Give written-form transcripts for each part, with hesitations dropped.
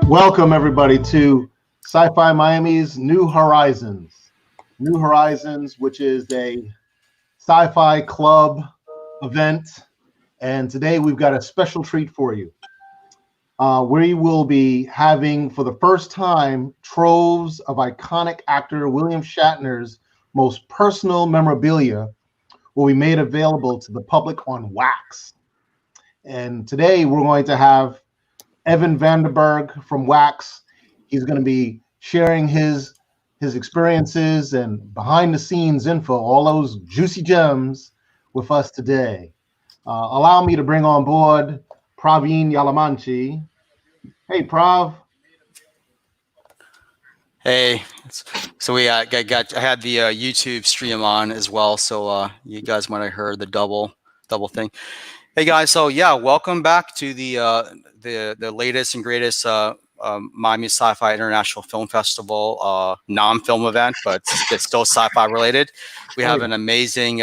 Welcome, everybody, to SciFi Miami's New Horizons. New Horizons, which is a sci-fi club event. And today we've got a special treat for you. We will be having, for the first time, troves of iconic actor William Shatner's most personal memorabilia will be made available to the public on wax. And today we're going to have Evan Vandenberg from Wax. He's going to be sharing his experiences and behind the scenes info, all those juicy gems with us today. Allow me to bring on board Praveen Yalamanchi. Hey, Prav. Hey, so I had the YouTube stream on as well, so you guys might have heard the double thing. Hey guys, so yeah, welcome back to the latest and greatest Miami Sci-Fi International Film Festival non-film event, but it's still sci-fi related. We have an amazing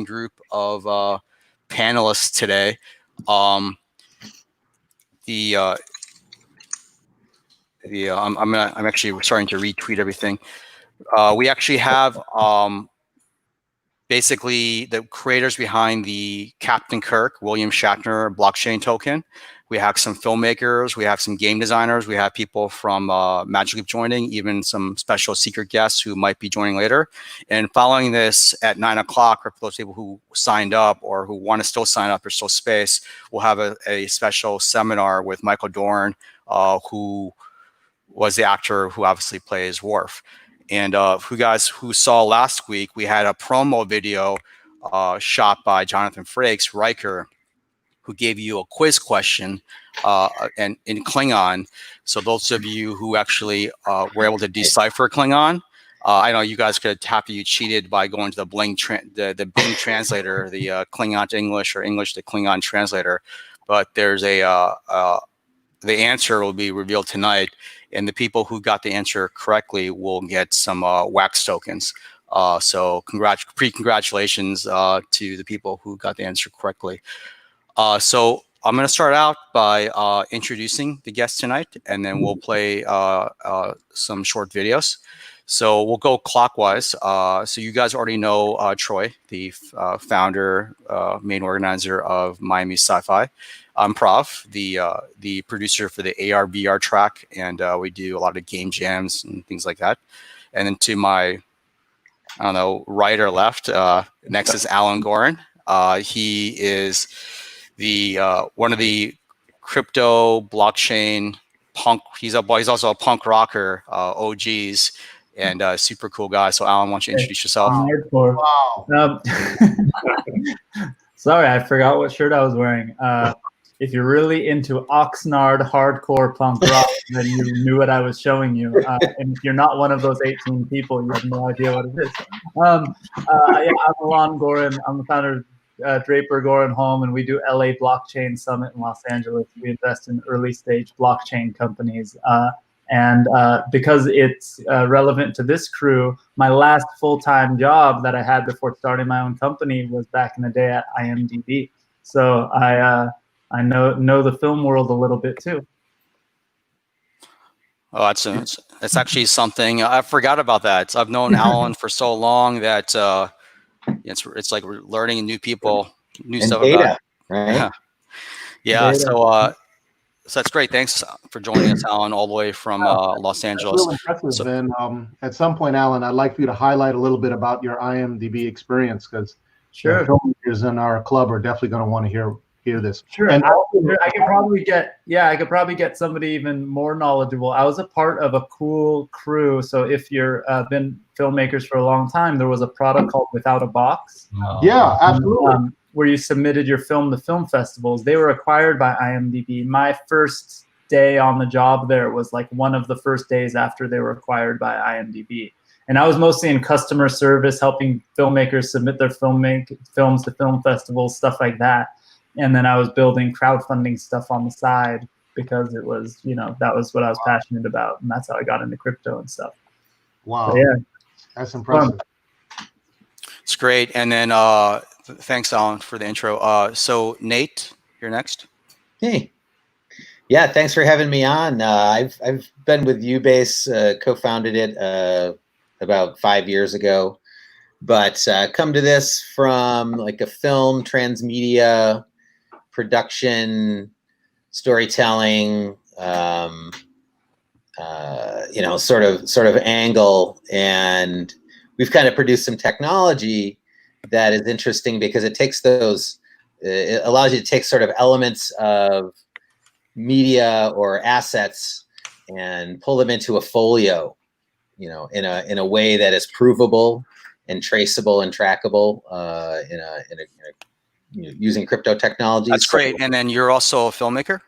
group of panelists today. I'm actually starting to retweet everything. We actually have basically the creators behind the Captain Kirk, William Shatner blockchain token. We have some filmmakers, we have some game designers, we have people from Magic Leap joining, even some special secret guests who might be joining later. And following this at 9 o'clock, for those people who signed up or who want to still sign up, there's still space, we'll have a special seminar with Michael Dorn, who was the actor who obviously plays Worf. And who saw last week, we had a promo video shot by Jonathan Frakes, Riker, who gave you a quiz question and in Klingon. So those of you who actually were able to decipher Klingon, I know you guys could have you cheated by going to the Bing translator, the Klingon to English or English to Klingon translator. But there's the answer will be revealed tonight. And the people who got the answer correctly will get some wax tokens. So congratulations to the people who got the answer correctly. So I'm going to start out by introducing the guests tonight, and then we'll play some short videos. So we'll go clockwise. So you guys already know Troy, the founder, main organizer of Miami Sci-Fi. I'm Prav, the producer for the AR/VR track, and we do a lot of game jams and things like that. And then to my, right or left, next is Alan Gorin. He is the one of the crypto blockchain punk. He's also a punk rocker, OGs, and super cool guy. So Alan, why don't you introduce yourself? Wow. Sorry, I forgot what shirt I was wearing. If you're really into Oxnard hardcore punk rock, then you knew what I was showing you. And if you're not one of those 18 people, you have no idea what it is. I'm Alon Gorin. I'm the founder of Draper Gorin Home, and we do LA Blockchain Summit in Los Angeles. We invest in early stage blockchain companies. And because it's relevant to this crew, my last full-time job that I had before starting my own company was back in the day at IMDb. So I know the film world a little bit too. Oh, that's actually something I forgot about that. I've known Alan for so long that it's like we're learning new people, new stuff data, about it. Right? Yeah. So that's great. Thanks for joining us, Alan, all the way from Los Angeles. Really impressive. And at some point, Alan, I'd like for you to highlight a little bit about your IMDb experience, because sure, filmmakers in our club are definitely going to want to hear this. Sure. And I could probably get somebody even more knowledgeable. I was a part of a cool crew. So if you're been filmmakers for a long time, there was a product called Without a Box. Yeah, absolutely. where you submitted your film to film festivals. They were acquired by IMDb. My first day on the job there was like one of the first days after they were acquired by IMDb. And I was mostly in customer service, helping filmmakers submit their films to film festivals, stuff like that. And then I was building crowdfunding stuff on the side because it was, that was what I was passionate about. And that's how I got into crypto and stuff. Wow. So, yeah. That's impressive. It's great. And then thanks, Alan, for the intro. So Nate, you're next. Hey. Yeah, thanks for having me on. I've been with Ubase, co-founded it about 5 years ago, but come to this from like a film, transmedia, production, storytelling, sort of angle, and we've kind of produced some technology that is interesting because it takes it allows you to take sort of elements of media or assets and pull them into a folio, in a way that is provable and traceable and trackable, using crypto technology. That's great. And then you're also a filmmaker?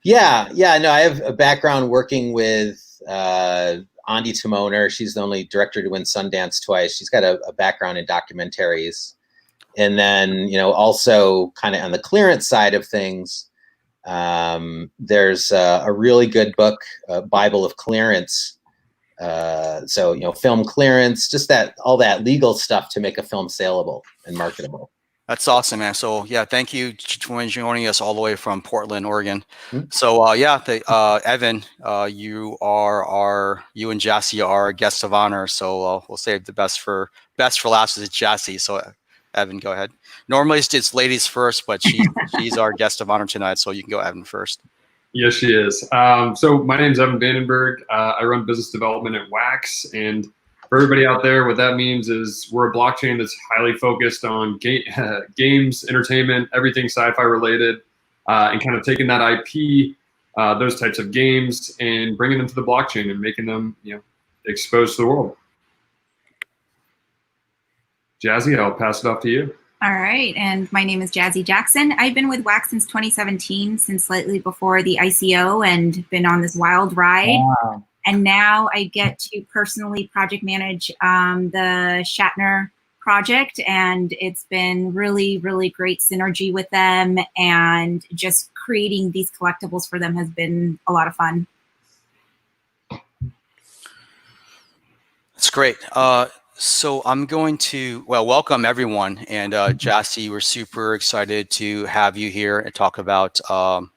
Yeah. No, I have a background working with Andi Timoner. She's the only director to win Sundance twice. She's got a background in documentaries. And then, also kind of on the clearance side of things, there's a really good book, Bible of Clearance. Film clearance, just all that legal stuff to make a film saleable and marketable. That's awesome, man. So yeah, thank you for joining us all the way from Portland, Oregon. Mm-hmm. So Evan, you and Jassy are guests of honor. So we'll save the best for last is Jassy. So Evan, go ahead. Normally it's ladies first, but she's our guest of honor tonight. So you can go Evan first. Yes, she is. So my name is Evan Vandenberg. I run business development at Wax, and for everybody out there, what that means is we're a blockchain that's highly focused on games, entertainment, everything sci-fi related, and kind of taking that IP, those types of games, and bringing them to the blockchain and making them, exposed to the world. Jazzy, I'll pass it off to you. All right, and my name is Jazzy Jackson. I've been with Wax since 2017, since slightly before the ICO, and been on this wild ride. Wow. And now I get to personally project manage the Shatner project, and it's been really, really great synergy with them, and just creating these collectibles for them has been a lot of fun. That's great. So I'm going to, welcome everyone. And Jassy, we're super excited to have you here and talk about the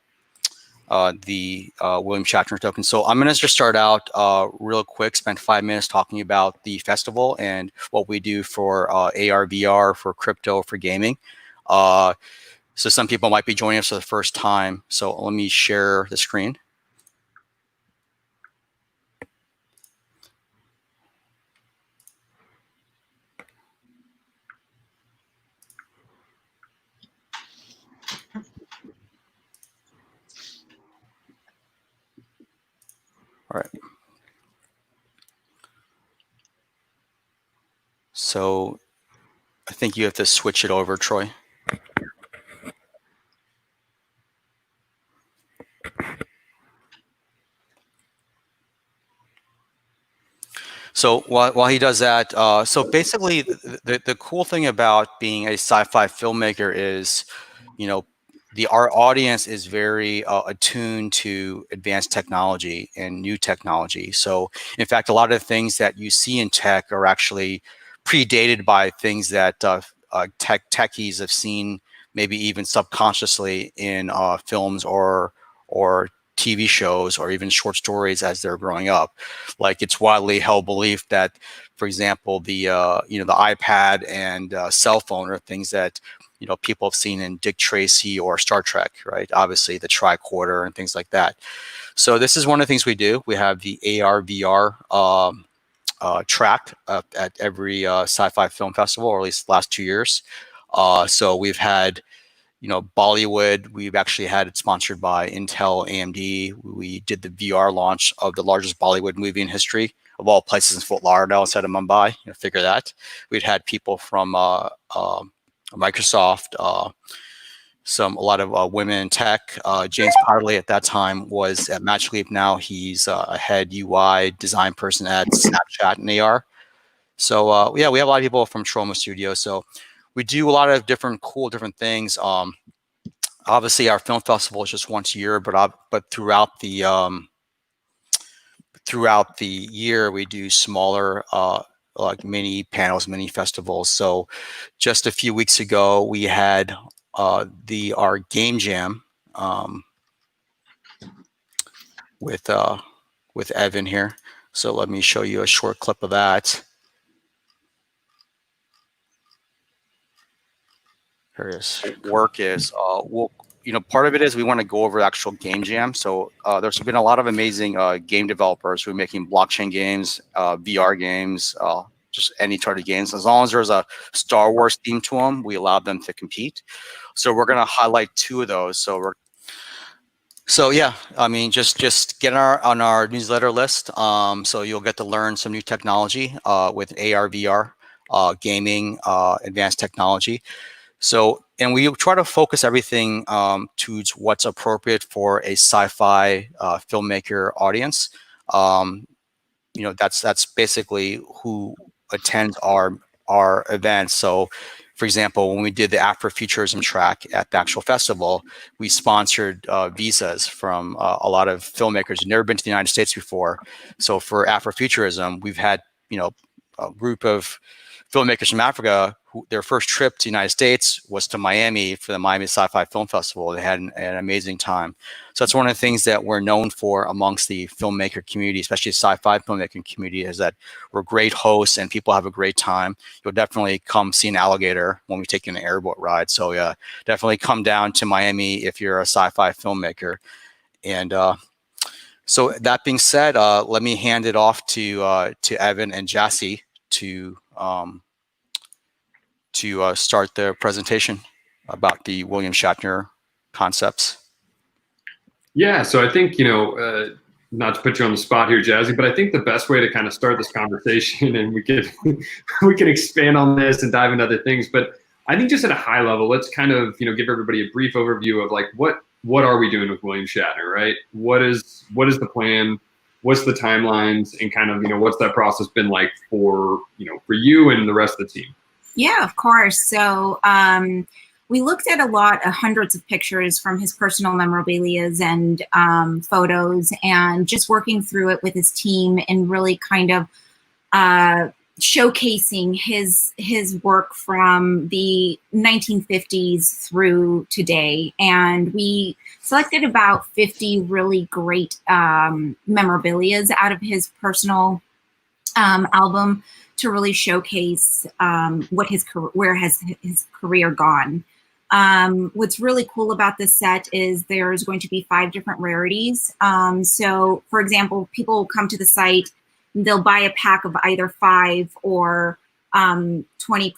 William Shatner token. So I'm going to just start out real quick, spend 5 minutes talking about the festival and what we do for AR, VR, for crypto, for gaming. So some people might be joining us for the first time. So let me share the screen. All right. So I think you have to switch it over, Troy. So while he does that, so basically the cool thing about being a sci-fi filmmaker is, our audience is very attuned to advanced technology and new technology. So in fact, a lot of the things that you see in tech are actually predated by things that techies have seen, maybe even subconsciously in films or TV shows or even short stories as they're growing up. Like it's widely held belief that, for example, the iPad and cell phone are things that people have seen in Dick Tracy or Star Trek, right? Obviously the tricorder and things like that. So this is one of the things we do. We have the AR VR track at every sci-fi film festival, or at least the last 2 years. So we've had Bollywood. We've actually had it sponsored by Intel, AMD. We did the VR launch of the largest Bollywood movie in history, of all places, in Fort Lauderdale instead of Mumbai. Figure that. We'd had people from Microsoft, a lot of women in tech. James Potterley at that time was at Magic Leap. Now he's a head UI design person at Snapchat and AR. So yeah, we have a lot of people from Trauma Studio. So we do a lot of different things. Obviously, our film festival is just once a year, but throughout the year we do smaller like mini panels, mini festivals. So just a few weeks ago we had our game jam with Evan here. So let me show you a short clip of that. Here it is. Work is part of it is we want to go over the actual game jam. So there's been a lot of amazing game developers who are making blockchain games, VR games, just any sort of games. As long as there's a Star Wars theme to them, we allow them to compete. So we're going to highlight 2 of those. So yeah, I mean, just get on our newsletter list. So you'll get to learn some new technology with AR, VR, gaming, advanced technology. So, and we try to focus everything towards what's appropriate for a sci-fi filmmaker audience. That's basically who attends our events. So, for example, when we did the Afrofuturism track at the actual festival, we sponsored visas from a lot of filmmakers who've never been to the United States before. So for Afrofuturism, we've had a group of filmmakers from Africa who their first trip to the United States was to Miami for the Miami Sci-Fi Film Festival. They had an amazing time. So that's one of the things that we're known for amongst the filmmaker community, especially the sci-fi filmmaking community, is that we're great hosts and people have a great time. You'll definitely come see an alligator when we take you on an airboat ride. So yeah, definitely come down to Miami if you're a sci-fi filmmaker. And so that being said, let me hand it off to Evan and Jassy to start the presentation about the William Shatner concepts. Yeah, so I think, not to put you on the spot here, Jazzy, but I think the best way to kind of start this conversation, and we can expand on this and dive into other things, but I think just at a high level, let's kind of, give everybody a brief overview of like, what are we doing with William Shatner, right? What is the plan? What's the timelines, and kind of, what's that process been like for you and the rest of the team? Yeah, of course. So we looked at hundreds of pictures from his personal memorabilias and photos, and just working through it with his team and really kind of showcasing his work from the 1950s through today. And we selected about 50 really great memorabilias out of his personal album to really showcase where has his career gone. What's really cool about this set is there's going to be 5 different rarities. So for example, people will come to the site, they'll buy a pack of either 5 or 20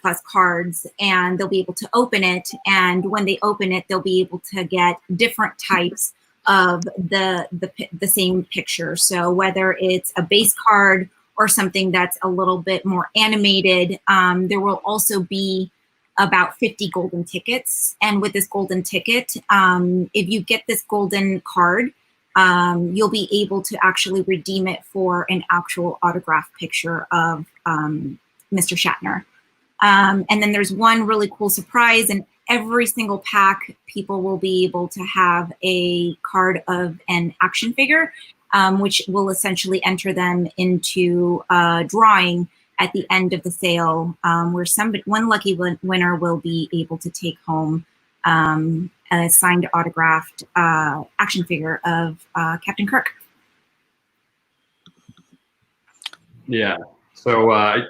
plus cards, and they'll be able to open it. And when they open it, they'll be able to get different types of the same picture. So whether it's a base card or something that's a little bit more animated, there will also be about 50 golden tickets. And with this golden ticket, if you get this golden card, you'll be able to actually redeem it for an actual autograph picture of Mr. Shatner. And then there's one really cool surprise. In every single pack, people will be able to have a card of an action figure, which will essentially enter them into a drawing at the end of the sale, where one lucky winner will be able to take home a signed, autographed action figure of Captain Kirk. Yeah. So, I'll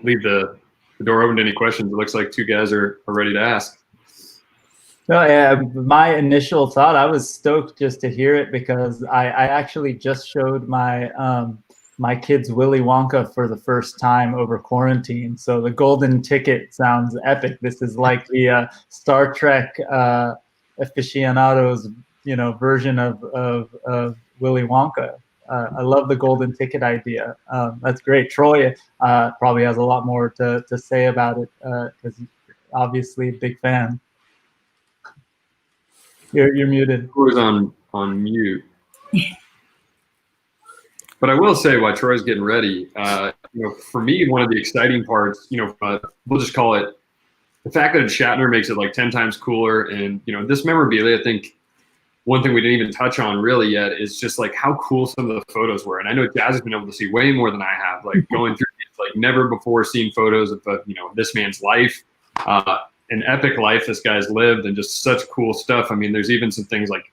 leave the door open to any questions. It looks like 2 guys are ready to ask. No, yeah, my initial thought, I was stoked just to hear it, because I actually just showed my my kids Willy Wonka for the first time over quarantine. So the golden ticket sounds epic. This is like the Star Trek aficionados, version of Willy Wonka. I love the golden ticket idea. That's great. Troy probably has a lot more to say about it, because obviously big fan. You're muted. Troy's on mute. But I will say, while Troy's getting ready, for me, one of the exciting parts, we'll just call it the fact that Shatner makes it like 10 times cooler. And, this memorabilia, I think one thing we didn't even touch on really yet is just like how cool some of the photos were. And I know Jazz has been able to see way more than I have, like going through these, like never before seen photos of, this man's life, an epic life this guy's lived, and just such cool stuff. I mean, there's even some things like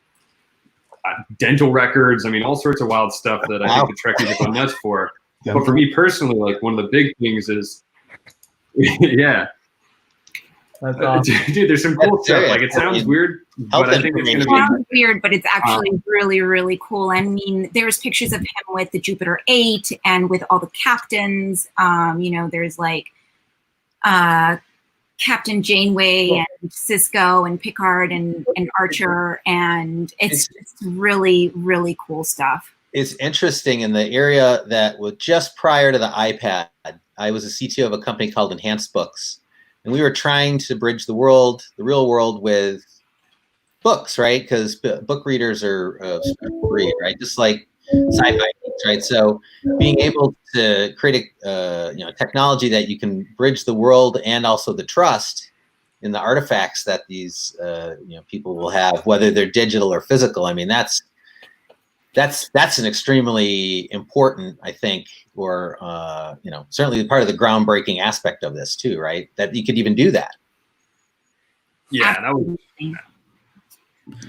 dental records. I mean, all sorts of wild stuff that I think the Trekkies are going nuts for. But for me personally, like one of the big things is, yeah. That's awesome. Dude, there's some cool stuff. Like it sounds weird, but I think it's going to be. It sounds weird, but it's actually really, really cool. I mean, there's pictures of him with the Jupiter 8 and with all the captains. There's like Captain Janeway and Cisco and Picard and Archer, and it's really, really cool stuff. It's interesting in the area that was just prior to the iPad. I was a CTO of a company called Enhanced Books. And we were trying to bridge the real world with books, right? Because book readers are read, right? Just like sci-fi, right? So being able to create a technology that you can bridge the world and also the trust in the artifacts that these people will have, whether they're digital or physical. I mean, that's an extremely important, I think, or certainly part of the groundbreaking aspect of this too, right? That you could even do that. Yeah, that was.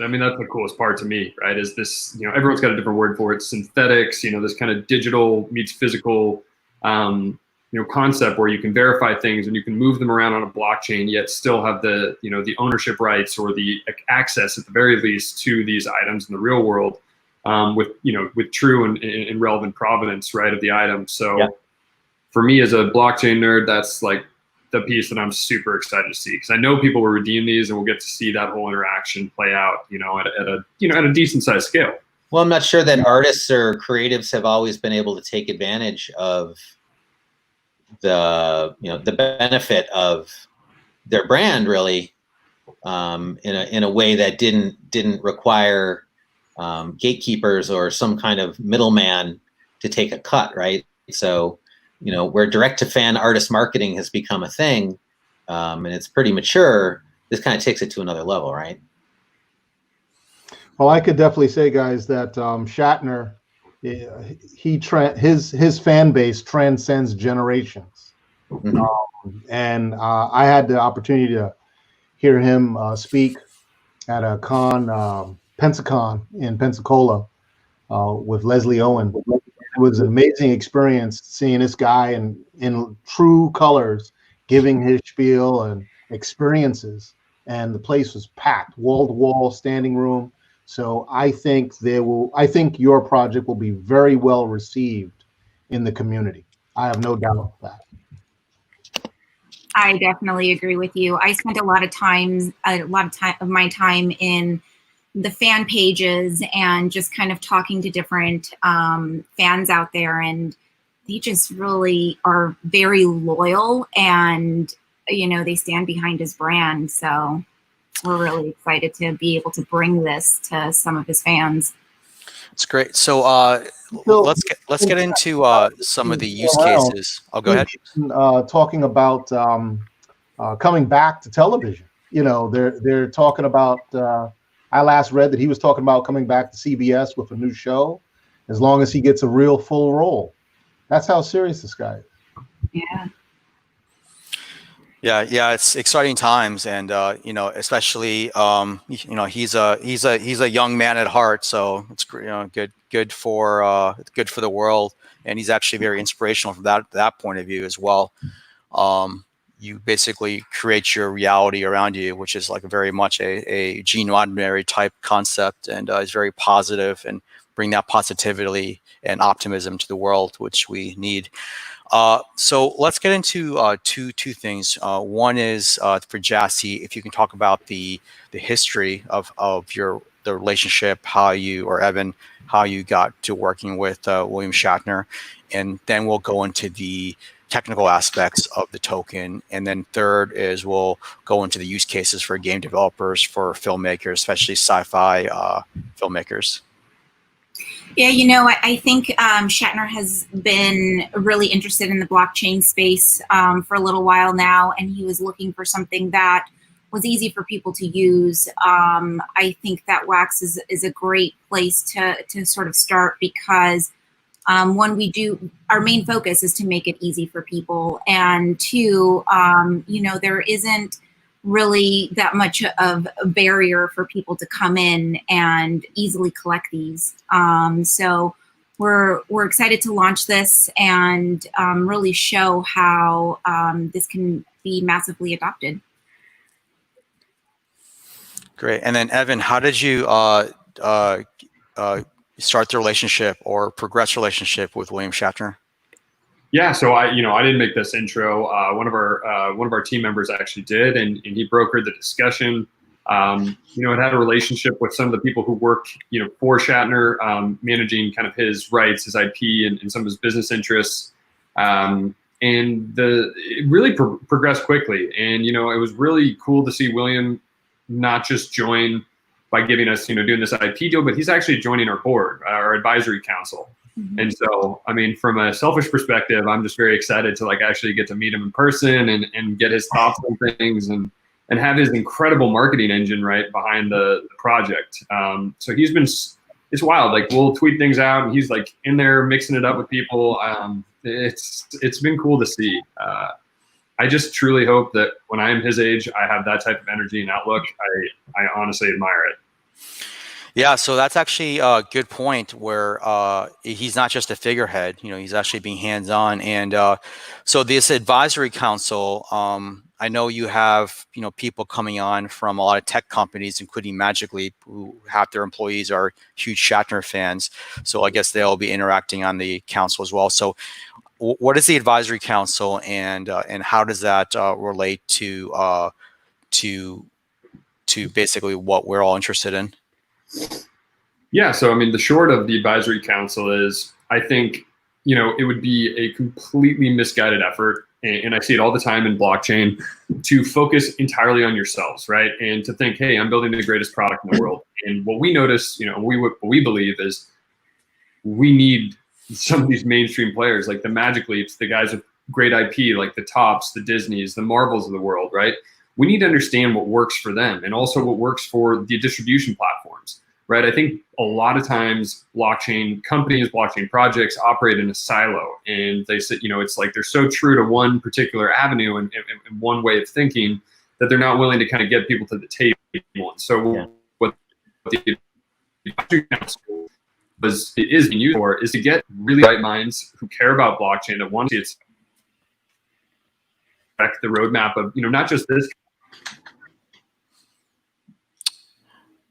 I mean, that's the coolest part to me, right? Is this, everyone's got a different word for it. Synthetics, this kind of digital meets physical, concept where you can verify things and you can move them around on a blockchain, yet still have the, the ownership rights or the access at the very least to these items in the real world. With true and relevant provenance, right, of the item. So for me as a blockchain nerd, that's like the piece that I'm super excited to see, because I know people will redeem these and we'll get to see that whole interaction play out, at a decent sized scale. Well, I'm not sure that artists or creatives have always been able to take advantage of the benefit of their brand, really, in a way that didn't require gatekeepers or some kind of middleman to take a cut, right? So, where direct-to-fan artist marketing has become a thing, and it's pretty mature, this kind of takes it to another level, right? Well, I could definitely say, guys, that Shatner, his fan base transcends generations. And I had the opportunity to hear him speak at a con, Pensacon in Pensacola, with Leslie Owen. It was an amazing experience seeing this guy in true colors, giving his spiel and experiences. And the place was packed, wall to wall, standing room. So I think your project will be very well received in the community. I have no doubt about that. I definitely agree with you. I spent a lot of my time in the fan pages and just kind of talking to different fans out there, and they just really are very loyal, and they stand behind his brand. So we're really excited to be able to bring this to some of his fans. It's great. So let's get into some of the use cases. Oh, go ahead. Talking about coming back to television. They're talking about. I last read that he was talking about coming back to CBS with a new show, as long as he gets a real full role. That's how serious this guy is. Yeah, it's exciting times, and especially he's a young man at heart, so it's good for the world, and he's actually very inspirational from that point of view as well. You basically create your reality around you, which is like very much a Gene Roddenberry type concept, and is very positive and bring that positivity and optimism to the world, which we need. So let's get into two things. One is for Jassy, if you can talk about the history of the relationship, Evan, how you got to working with William Shatner, and then we'll go into the technical aspects of the token. And then third is we'll go into the use cases for game developers, for filmmakers, especially sci-fi filmmakers. Yeah, I think Shatner has been really interested in the blockchain space for a little while now, and he was looking for something that was easy for people to use. I think that Wax is a great place to sort of start, because one, our main focus is to make it easy for people, and two, there isn't really that much of a barrier for people to come in and easily collect these. So we're excited to launch this and really show how this can be massively adopted. Great. And then Evan, how did you start the relationship or progress relationship with William Shatner? Yeah, so I didn't make this intro. One of our team members actually did, and he brokered the discussion. It had a relationship with some of the people who work, for Shatner, managing kind of his rights, his IP, and some of his business interests. And it really progressed quickly. And it was really cool to see William not just join by giving us, doing this IP deal, but he's actually joining our board, our advisory council. Mm-hmm. And so, from a selfish perspective, I'm just very excited to actually get to meet him in person and get his thoughts on things and have his incredible marketing engine right behind the project. So it's wild. We'll tweet things out and he's in there mixing it up with people. It's been cool to see. I just truly hope that when I am his age, I have that type of energy and outlook. I honestly admire it. Yeah, so that's actually a good point where he's not just a figurehead, he's actually being hands-on. And so this advisory council, I know you have, people coming on from a lot of tech companies, including Magic Leap, who half their employees are huge Shatner fans. So I guess they'll be interacting on the council as well. So what is the advisory council, and how does that relate to basically what we're all interested in? Yeah, so the short of the advisory council is, I think, it would be a completely misguided effort, and I see it all the time in blockchain, to focus entirely on yourselves, right? And to think, hey, I'm building the greatest product in the world. And what we notice, what we believe is we need some of these mainstream players, like the Magic Leaps, the guys with great IP, like the Tops, the Disneys, the Marvels of the world, right? We need to understand what works for them and also what works for the distribution platforms, right? I think a lot of times blockchain companies, blockchain projects operate in a silo, and they say, it's they're so true to one particular avenue and one way of thinking that they're not willing to kind of get people to the table. And so what the advisory council is being used for is to get really bright minds who care about blockchain, that want to see it affect the roadmap of, not just this.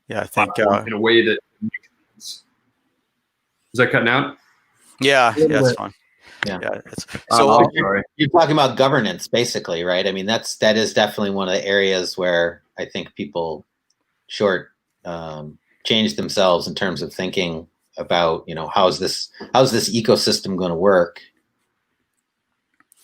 Yeah, I think in a way that makes sense. Is that cutting out? Yeah, that's fine. Yeah. So you're talking about governance, basically, right? that is definitely one of the areas where I think people change themselves in terms of thinking about, how's this ecosystem going to work?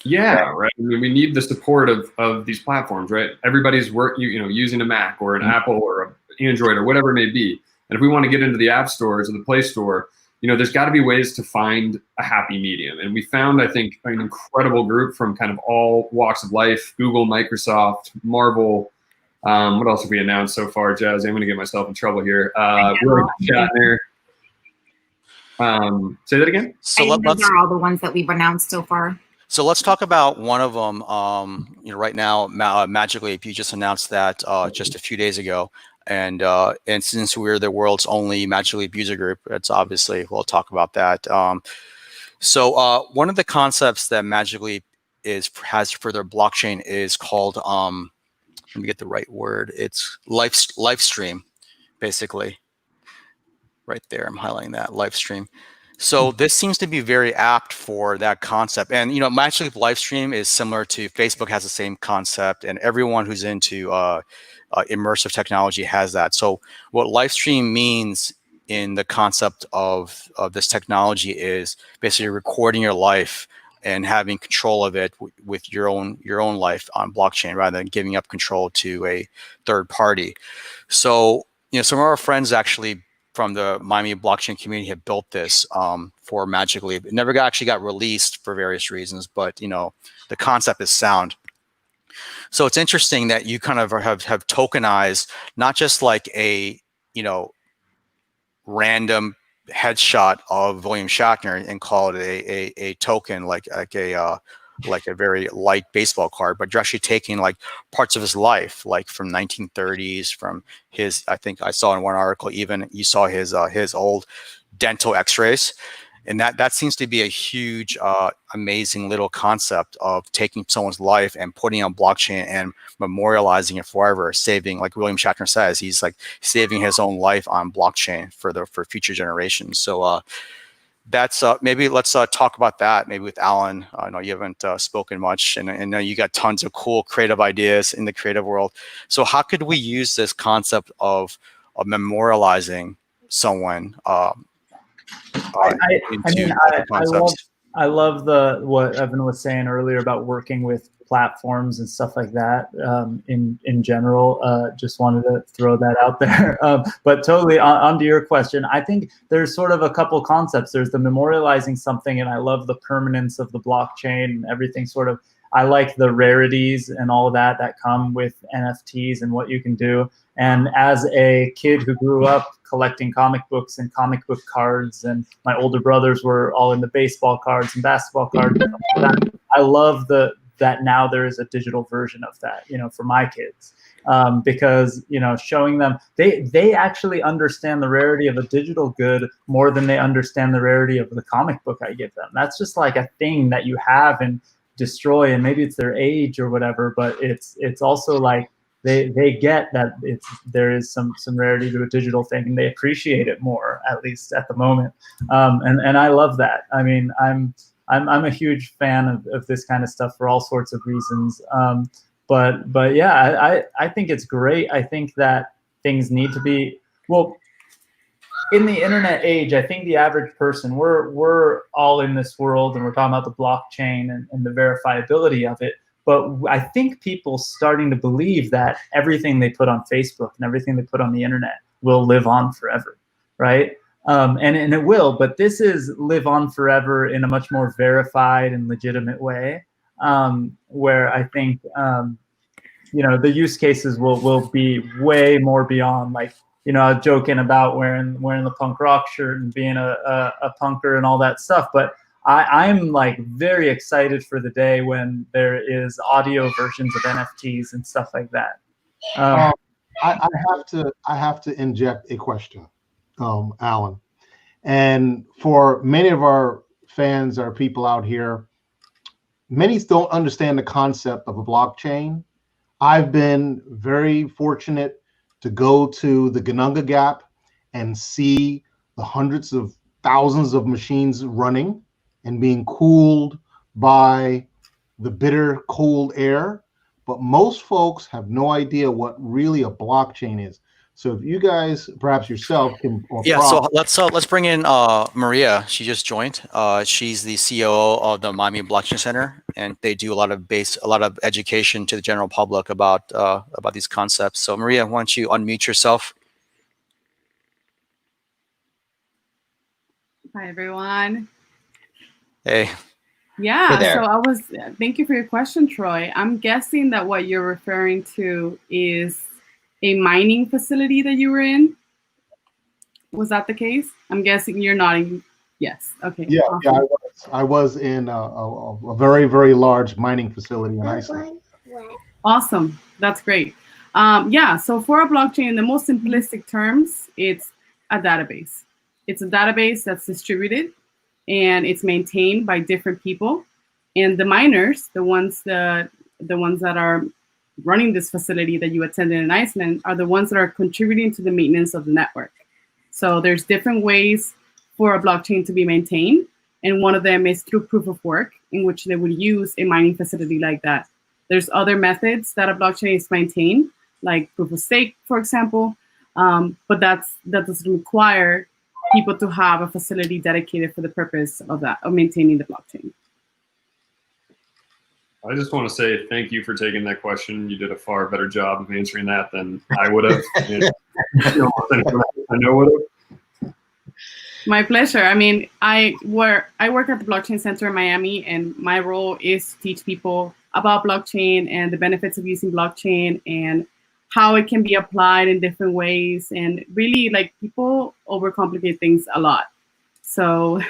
Yeah, right. We need the support of these platforms, right? Everybody's using a Mac or an Apple or an Android or whatever it may be. And if we want to get into the app stores or the Play Store, there's got to be ways to find a happy medium. And we found, I think, an incredible group from kind of all walks of life: Google, Microsoft, Marvel. What else have we announced so far, Jazz? I'm going to get myself in trouble here. William Shatner. Say that again? So those are all the ones that we've announced so far. So let's talk about one of them. Right now, Magic Leap, you just announced that just a few days ago, and since we're the world's only Magic Leap user group, it's obviously we'll talk about that. So one of the concepts that Magic Leap has for their blockchain is called let me get the right word. It's live stream, basically. Right there, I'm highlighting that live stream. So this seems to be very apt for that concept. And, Magic Leap Livestream is similar to Facebook, has the same concept, and everyone who's into immersive technology has that. So what Livestream means in the concept of this technology is basically recording your life and having control of it with your own life on blockchain rather than giving up control to a third party. So, some of our friends actually from the Miami blockchain community have built this for Magic Leap. It never actually got released for various reasons, but the concept is sound. So it's interesting that you kind of have tokenized not just like a random headshot of William Shatner and call it a token like a very light baseball card, but you're actually taking like parts of his life, like from 1930s, from his, I think I saw in one article, even you saw his old dental x-rays. And that seems to be a huge, amazing little concept of taking someone's life and putting it on blockchain and memorializing it forever, saving, like William Shatner says, he's like saving his own life on blockchain for future generations. So that's maybe let's talk about that maybe with Alan. I know you haven't spoken much, and I know you got tons of cool creative ideas in the creative world. So how could we use this concept of memorializing someone? I love what Evan was saying earlier about working with platforms and stuff like that. In general, just wanted to throw that out there. But totally onto your question, I think there's sort of a couple concepts. There's the memorializing something, and I love the permanence of the blockchain and everything. Sort of, I like the rarities and all that come with NFTs and what you can do. And as a kid who grew up collecting comic books and comic book cards, and my older brothers were all into baseball cards and basketball cards, I love that now there is a digital version of that, for my kids, because showing them they actually understand the rarity of a digital good more than they understand the rarity of the comic book I give them. That's just like a thing that you have and destroy, and maybe it's their age or whatever, but it's also like they get that there is some rarity to a digital thing, and they appreciate it more, at least at the moment. And I love that. I mean, I'm a huge fan of this kind of stuff for all sorts of reasons. But yeah, I think it's great. I think that things need to be, well, in the internet age, I think the average person, we're all in this world and we're talking about the blockchain and the verifiability of it. But I think people starting to believe that everything they put on Facebook and everything they put on the internet will live on forever, right? And it will, but this is live on forever in a much more verified and legitimate way, where I think, the use cases will be way more beyond, like, joking about wearing the punk rock shirt and being a punker and all that stuff. But I'm like very excited for the day when there is audio versions of NFTs and stuff like that. I have to inject a question, Alan. And for many of our fans, our people out here, many don't understand the concept of a blockchain. I've been very fortunate to go to the Ganunga Gap and see the hundreds of thousands of machines running and being cooled by the bitter cold air. But most folks have no idea what really a blockchain is. So if you guys, perhaps yourself, can. So let's bring in Maria. She just joined. She's the COO of the Miami Blockchain Center, and they do a lot of education to the general public about these concepts. So Maria, why don't you unmute yourself? Hi everyone. Hey. Yeah. Hey, so thank you for your question, Troy. I'm guessing that what you're referring to is a mining facility that you were in. Was that the case? I'm guessing you're nodding. Yes. Okay. Yeah, awesome. yeah, I was in a very, very large mining facility in Iceland. Awesome. That's great. Yeah. So for a blockchain, in the most simplistic terms, it's a database. It's a database that's distributed and it's maintained by different people. And the miners, the ones that are running this facility that you attended in Iceland, are the ones that are contributing to the maintenance of the network. So there's different ways for a blockchain to be maintained. And one of them is through proof of work, in which they would use a mining facility like that. There's other methods that a blockchain is maintained, like proof of stake, for example. But that doesn't require people to have a facility dedicated for the purpose of maintaining the blockchain. I just want to say thank you for taking that question. You did a far better job of answering that than I would have. I know would have. My pleasure. I mean, I work at the Blockchain Center in Miami, and my role is to teach people about blockchain and the benefits of using blockchain and how it can be applied in different ways. And really, like, people overcomplicate things a lot. So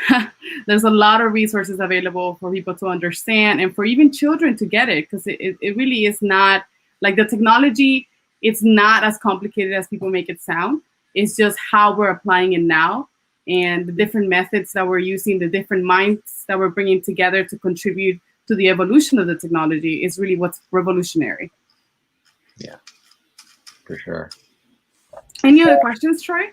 there's a lot of resources available for people to understand and for even children to get it, because it really is not like the technology. It's not as complicated as people make it sound. It's just how we're applying it now and the different methods that we're using, the different minds that we're bringing together to contribute to the evolution of the technology is really what's revolutionary. Yeah, for sure. Any other questions, Troy?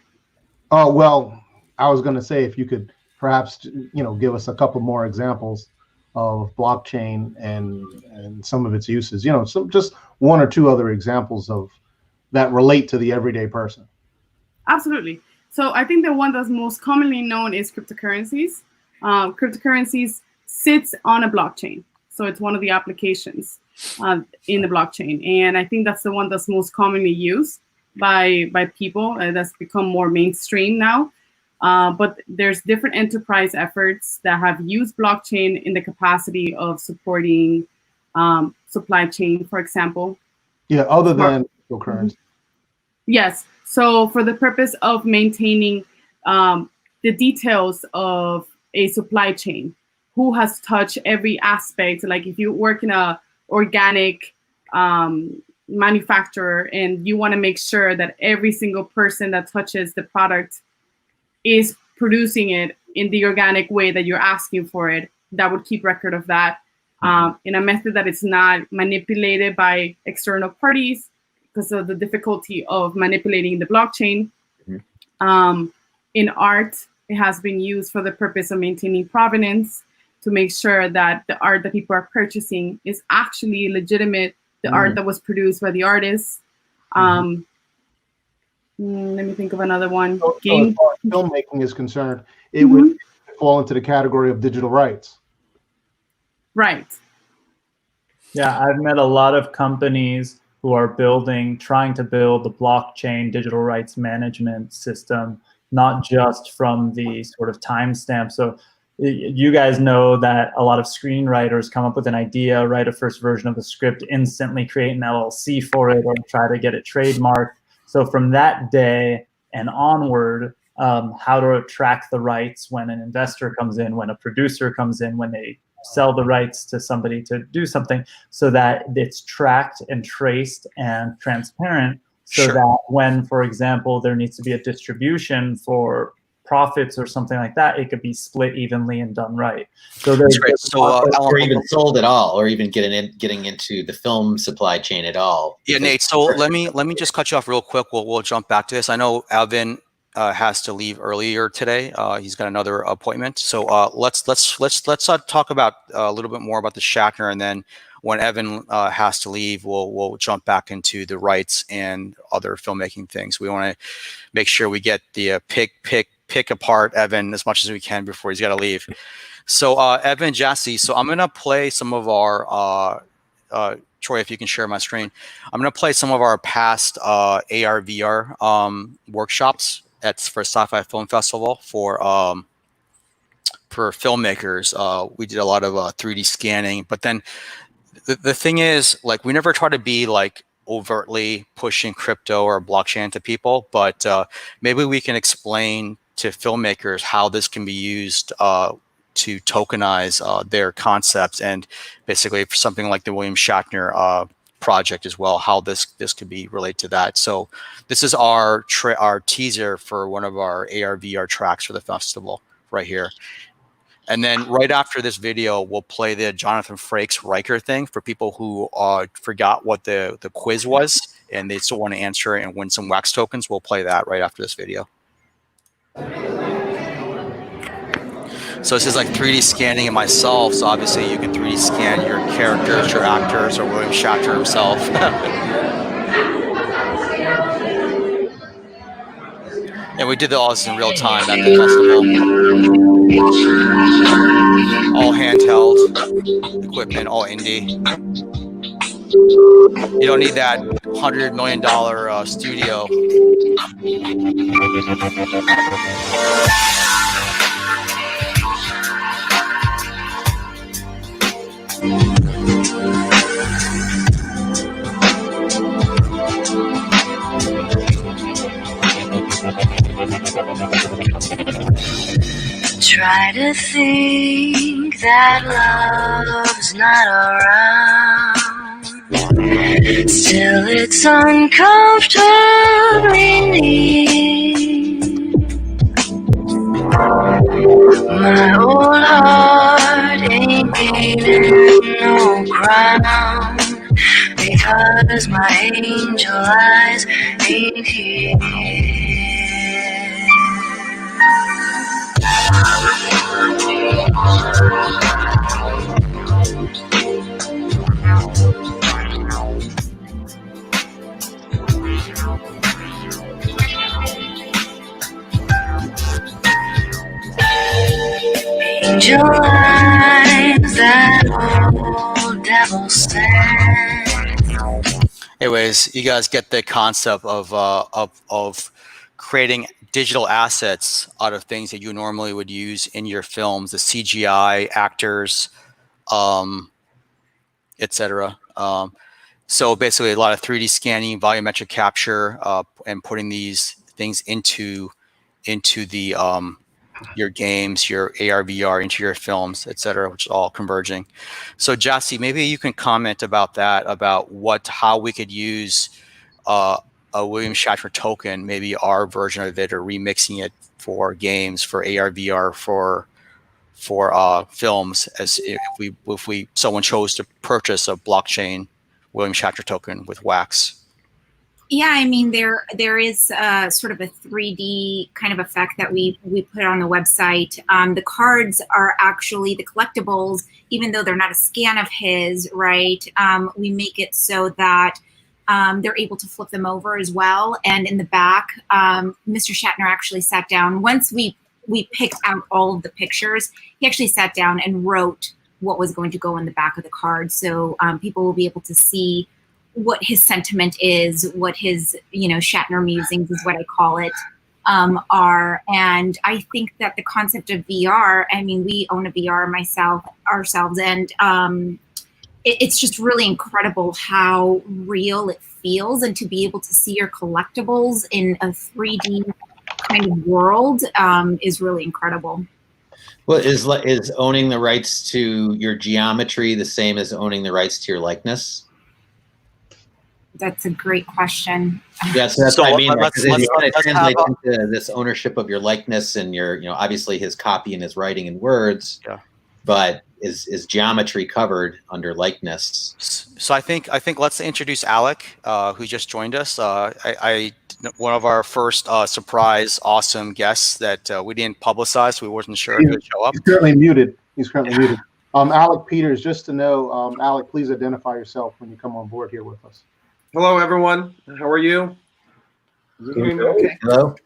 Oh, well, I was going to say if you could perhaps, give us a couple more examples of blockchain and some of its uses, some just one or two other examples of that relate to the everyday person. Absolutely. So I think the one that's most commonly known is cryptocurrencies. Cryptocurrencies sits on a blockchain. So it's one of the applications in the blockchain. And I think that's the one that's most commonly used by people. That's become more mainstream now. But there's different enterprise efforts that have used blockchain in the capacity of supporting supply chain, for example. Yeah, other than cryptocurrency. Yes. So for the purpose of maintaining the details of a supply chain, who has touched every aspect. Like if you work in a organic manufacturer and you want to make sure that every single person that touches the product is producing it in the organic way that you're asking for it, that would keep record of that in a method that is not manipulated by external parties because of the difficulty of manipulating the blockchain. In art, it has been used for the purpose of maintaining provenance, to make sure that the art that people are purchasing is actually legitimate, the art that was produced by the artist. Let me think of another one. So as far as filmmaking is concerned, it would fall into the category of digital rights. Right. Yeah, I've met a lot of companies who are trying to build the blockchain digital rights management system, not just from the sort of timestamp. So you guys know that a lot of screenwriters come up with an idea, write a first version of the script, instantly create an LLC for it, or try to get it trademarked. So from that day and onward, how to track the rights when an investor comes in, when a producer comes in, when they sell the rights to somebody to do something, so that it's tracked and traced and transparent, so that when, for example, there needs to be a distribution for profits or something like that, it could be split evenly and done right. So there's great. So, or even sold at all, or even getting into the film supply chain at all. Yeah, Nate. So let me just cut you off real quick. We'll jump back to this. I know Alvin has to leave earlier today. He's got another appointment. So let's talk about a little bit more about the Shatner, and then when Evan has to leave, we'll jump back into the rights and other filmmaking things. We want to make sure we get the pick apart Evan as much as we can before he's got to leave. So Evan, Jassy, so I'm gonna play some of our Troy, if you can share my screen, I'm gonna play some of our past AR VR workshops for SciFi Film Festival for filmmakers. We did a lot of 3D scanning, but then the thing is, like, we never try to be like overtly pushing crypto or blockchain to people, but maybe we can explain to filmmakers how this can be used to tokenize their concepts, and basically for something like the William Shatner project as well, how this could be related to that. So this is our teaser for one of our AR VR tracks for the festival right here. And then right after this video, we'll play the Jonathan Frakes Riker thing for people who forgot what the quiz was and they still want to answer it and win some wax tokens. We'll play that right after this video. So this is like 3D scanning of myself. So obviously you can 3D scan your characters, your actors, or William Shatner himself. And we did all this in real time at the festival. all handheld equipment, all indie. You don't need that $100 million studio. Try to think that love's not around. Still, it's uncomfortably near. My old heart ain't gaining no ground because my angel eyes ain't here. Angel eyes, that old devil sent. Anyways, you guys get the concept of creating digital assets out of things that you normally would use in your films, the CGI, actors, etc. So basically, a lot of 3D scanning, volumetric capture, and putting these things into the your games, your AR, VR, into your films, etc., which is all converging. So Jassy, maybe you can comment about that, about how we could use a William Shatner token, maybe our version of it, or remixing it for games, for AR, VR, for films, as if someone chose to purchase a blockchain William Shatner token with Wax. Yeah, I mean, there is sort of a 3D kind of effect that we put on the website. The cards are actually the collectibles, even though they're not a scan of his, right? We make it so that they're able to flip them over as well. And in the back, Mr. Shatner actually sat down. Once we picked out all of the pictures, he actually sat down and wrote what was going to go in the back of the card. So people will be able to see what his sentiment is, what his, Shatner musings is what I call it, are. And I think that the concept of VR, I mean, we own a VR ourselves, and it's just really incredible how real it feels, and to be able to see your collectibles in a 3D kind of world is really incredible. Well, is owning the rights to your geometry the same as owning the rights to your likeness? That's a great question. Yes, that's what I mean. Let's translate into this ownership of your likeness and your, obviously his copy and his writing and words. Yeah. But is geometry covered under likeness? So I think let's introduce Alec, who just joined us. One of our first surprise awesome guests that we didn't publicize. We wasn't sure if he would show up. He's currently muted. Muted. Alec Peters, just to know, Alec, please identify yourself when you come on board here with us. Hello, everyone. How are you? Okay. Hello.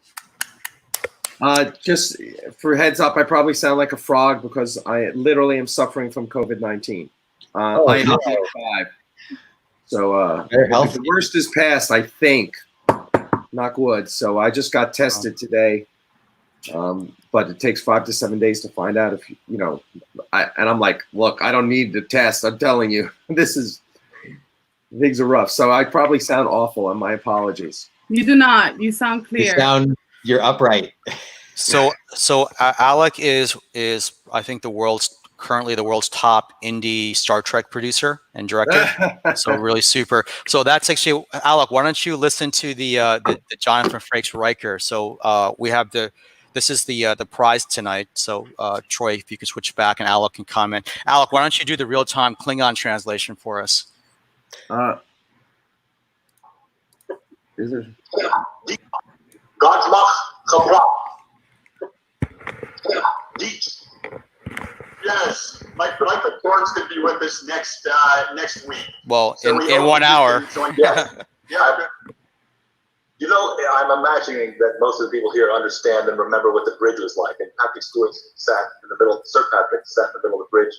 Just for heads up, I probably sound like a frog because I literally am suffering from COVID-19. I am 5. So the worst is past, I think. Knock wood. So I just got tested today, but it takes 5 to 7 days to find out if and I'm like, look, I don't need the test. I'm telling you, things are rough. So I probably sound awful, and my apologies. You do not. You sound clear. You're upright. So Alec is I think currently the world's top indie Star Trek producer and director. So really super. So that's actually, Alec, why don't you listen to the Jonathan Frakes Riker? So we have this is the prize tonight. So Troy, if you could switch back and Alec can comment. Alec, why don't you do the real-time Klingon translation for us? Is there? Yes, Mike the Dorn's going to be with us next week. Well, so in 1 hour. Yeah. You know, I'm imagining that most of the people here understand and remember what the bridge was like. And Patrick Stewart sat in the middle, Sir Patrick sat in the middle of the bridge.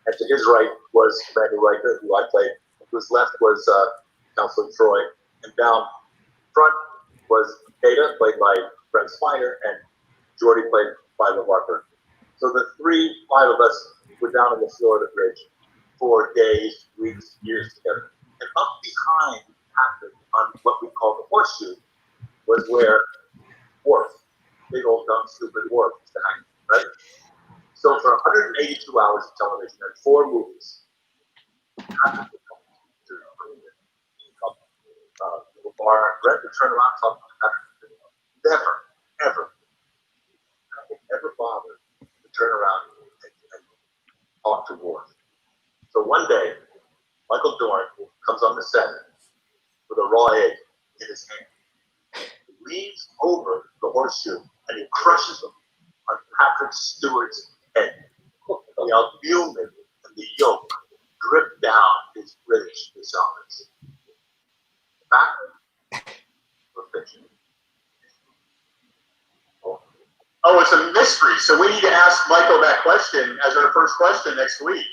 And to his right was Randy Riker, who I played. To his left was Counselor Troy. And down front was Data, played by Brent Spiner, and Geordi, played by LeVar. So the five of us were down on the floor of the bridge for days, weeks, years together. And up behind Patrick on what we call the horseshoe was where Worf, big old dumb stupid Worf, was hanging, right? So for 182 hours of television and 4 movies, Patrick would come to the bar and Brett would turn around and talk to Patrick. Never bothered to turn around and talk to Worf. So one day, Michael Dorn comes on the set with a raw egg in his hand. He leans over the horseshoe and he crushes him on Patrick Stewart's head. The albumin and the yolk drip down his British pajamas. Fact or fiction? Oh, it's a mystery. So we need to ask Michael that question as our first question next week.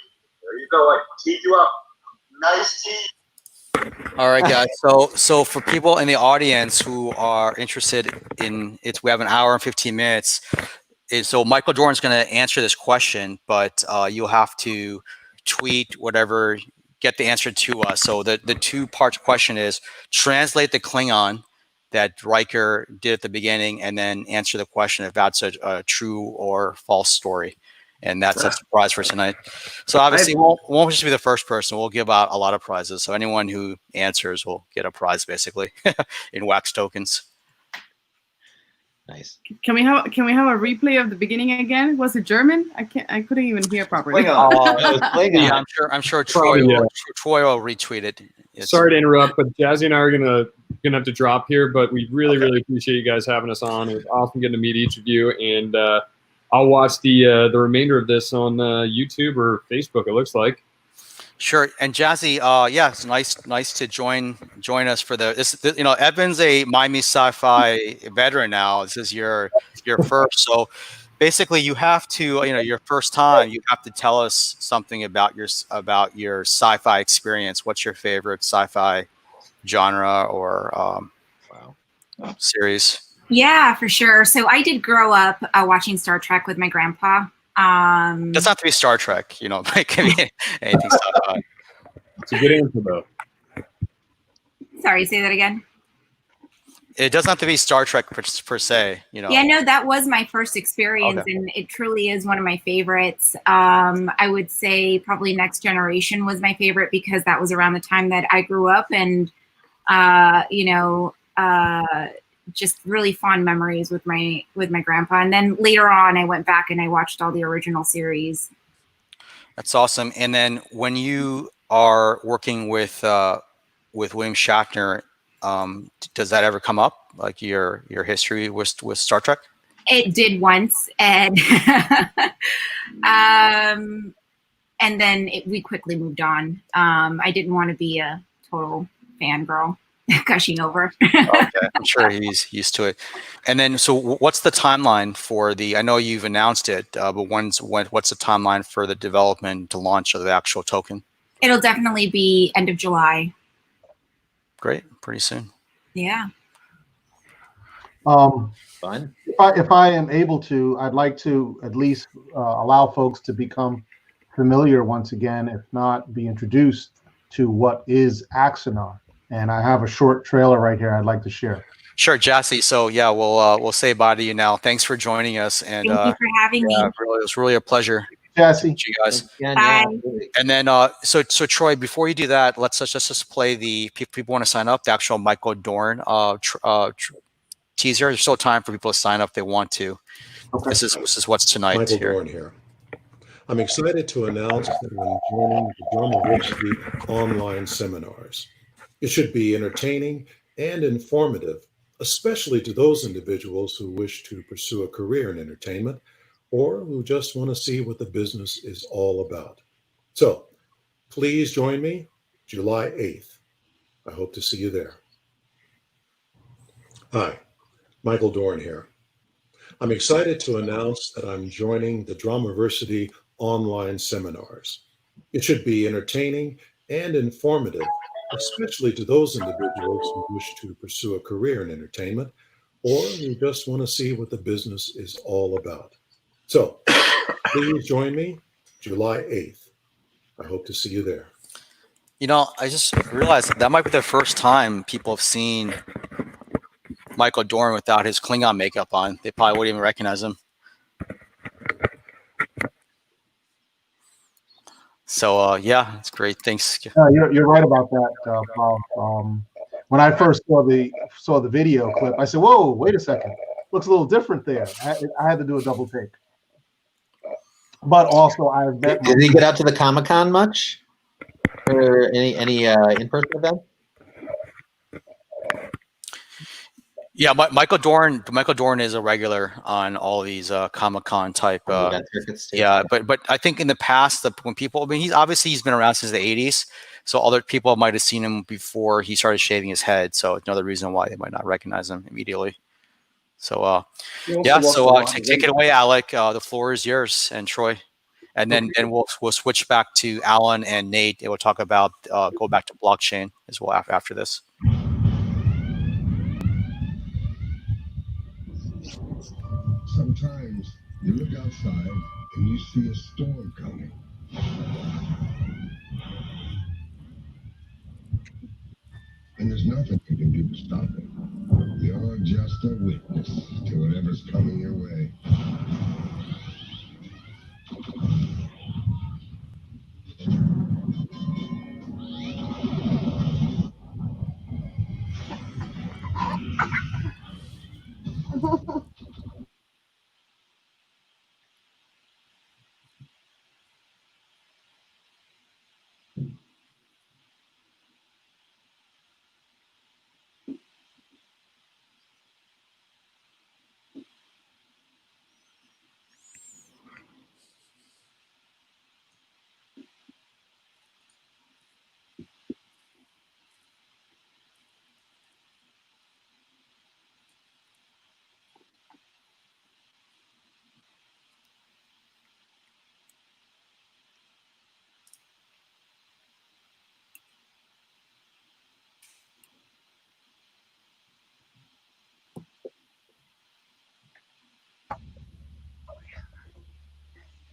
There you go. I teed you up. Nice tee. All right, guys. So for people in the audience who are interested in it, we have an hour and 15 minutes. So Michael Dorn's going to answer this question, but you'll have to tweet whatever, get the answer to us. So the 2-part question is translate the Klingon that Riker did at the beginning, and then answer the question if that's a true or false story. And that's a surprise for tonight. So obviously, won't just be the first person. We'll give out a lot of prizes. So anyone who answers will get a prize, basically, in wax tokens. Nice. Can we have a replay of the beginning again? Was it German? I couldn't even hear properly. Yeah, I'm sure Troy will retweet it. Sorry to interrupt, but Jazzy and I are gonna have to drop here. But we really appreciate you guys having us on. It was awesome getting to meet each of you, and I'll watch the remainder of this on YouTube or Facebook. It looks like. Sure. And Jazzy, yeah, it's nice to join us for this. You know, Evan's a Miami Sci-Fi veteran now. This is your first. So basically, you have to, your first time, you have to tell us something about your sci-fi experience. What's your favorite sci-fi genre or series? Yeah, for sure. So I did grow up watching Star Trek with my grandpa. Doesn't have to be Star Trek, it can be anything sci-fi. It's a good answer, though. Sorry, say that again. It doesn't have to be Star Trek per se, Yeah, no, that was my first experience, and it truly is one of my favorites. I would say probably Next Generation was my favorite because that was around the time that I grew up, and just really fond memories with my grandpa. And then later on, I went back and I watched all the original series. That's awesome. And then when you are working with William Shatner, does that ever come up, like your history with Star Trek? It did once, and and then we quickly moved on. I didn't want to be a total fangirl. Gushing over. Okay, I'm sure he's used to it. And then, so what's the timeline for I know you've announced it, but what's the timeline for the development to launch of the actual token? It'll definitely be end of July. Great, pretty soon. Yeah. Fun. If I am able to, I'd like to at least allow folks to become familiar once again, if not be introduced to what is Axanar. And I have a short trailer right here I'd like to share. Sure, Jassy. So yeah, we'll say bye to you now. Thanks for joining us. And thank you for having me. It was really a pleasure. Jassy. You guys. Bye. And then so Troy, before you do that, let's just play the people want to sign up, the actual Michael Dorn teaser. There's still time for people to sign up if they want to. Okay. This is what's tonight. Michael Dorn here. I'm excited to announce that I'm joining the Drummer Rich Street online seminars. It should be entertaining and informative, especially to those individuals who wish to pursue a career in entertainment or who just want to see what the business is all about. So please join me July 8th. I hope to see you there. Hi, Michael Dorn here. I'm excited to announce that I'm joining the Dramaversity online seminars. It should be entertaining and informative, especially to those individuals who wish to pursue a career in entertainment or who just want to see what the business is all about. So please join me July 8th. I hope to see you there. You know, I just realized that might be the first time people have seen Michael Dorn without his Klingon makeup on. They probably wouldn't even recognize him. So yeah, it's great. Thanks. You're right about that, Bob. When I first saw the video clip, I said, "Whoa, wait a second, looks a little different there." I had to do a double take. But also, I bet. Did he get out to the Comic-Con much, or any in-person event? Yeah, Michael Dorn is a regular on all these Comic-Con type. Yeah, but I think in the past, when people, I mean, he's been around since the '80s, so other people might have seen him before he started shaving his head. So it's another reason why they might not recognize him immediately. So yeah, so take it away, Alec. The floor is yours, and Troy, and then we'll switch back to Alan and Nate, and we'll talk about go back to blockchain as well after this. Sometimes you look outside and you see a storm coming. And there's nothing you can do to stop it. You're just a witness to whatever's coming your way.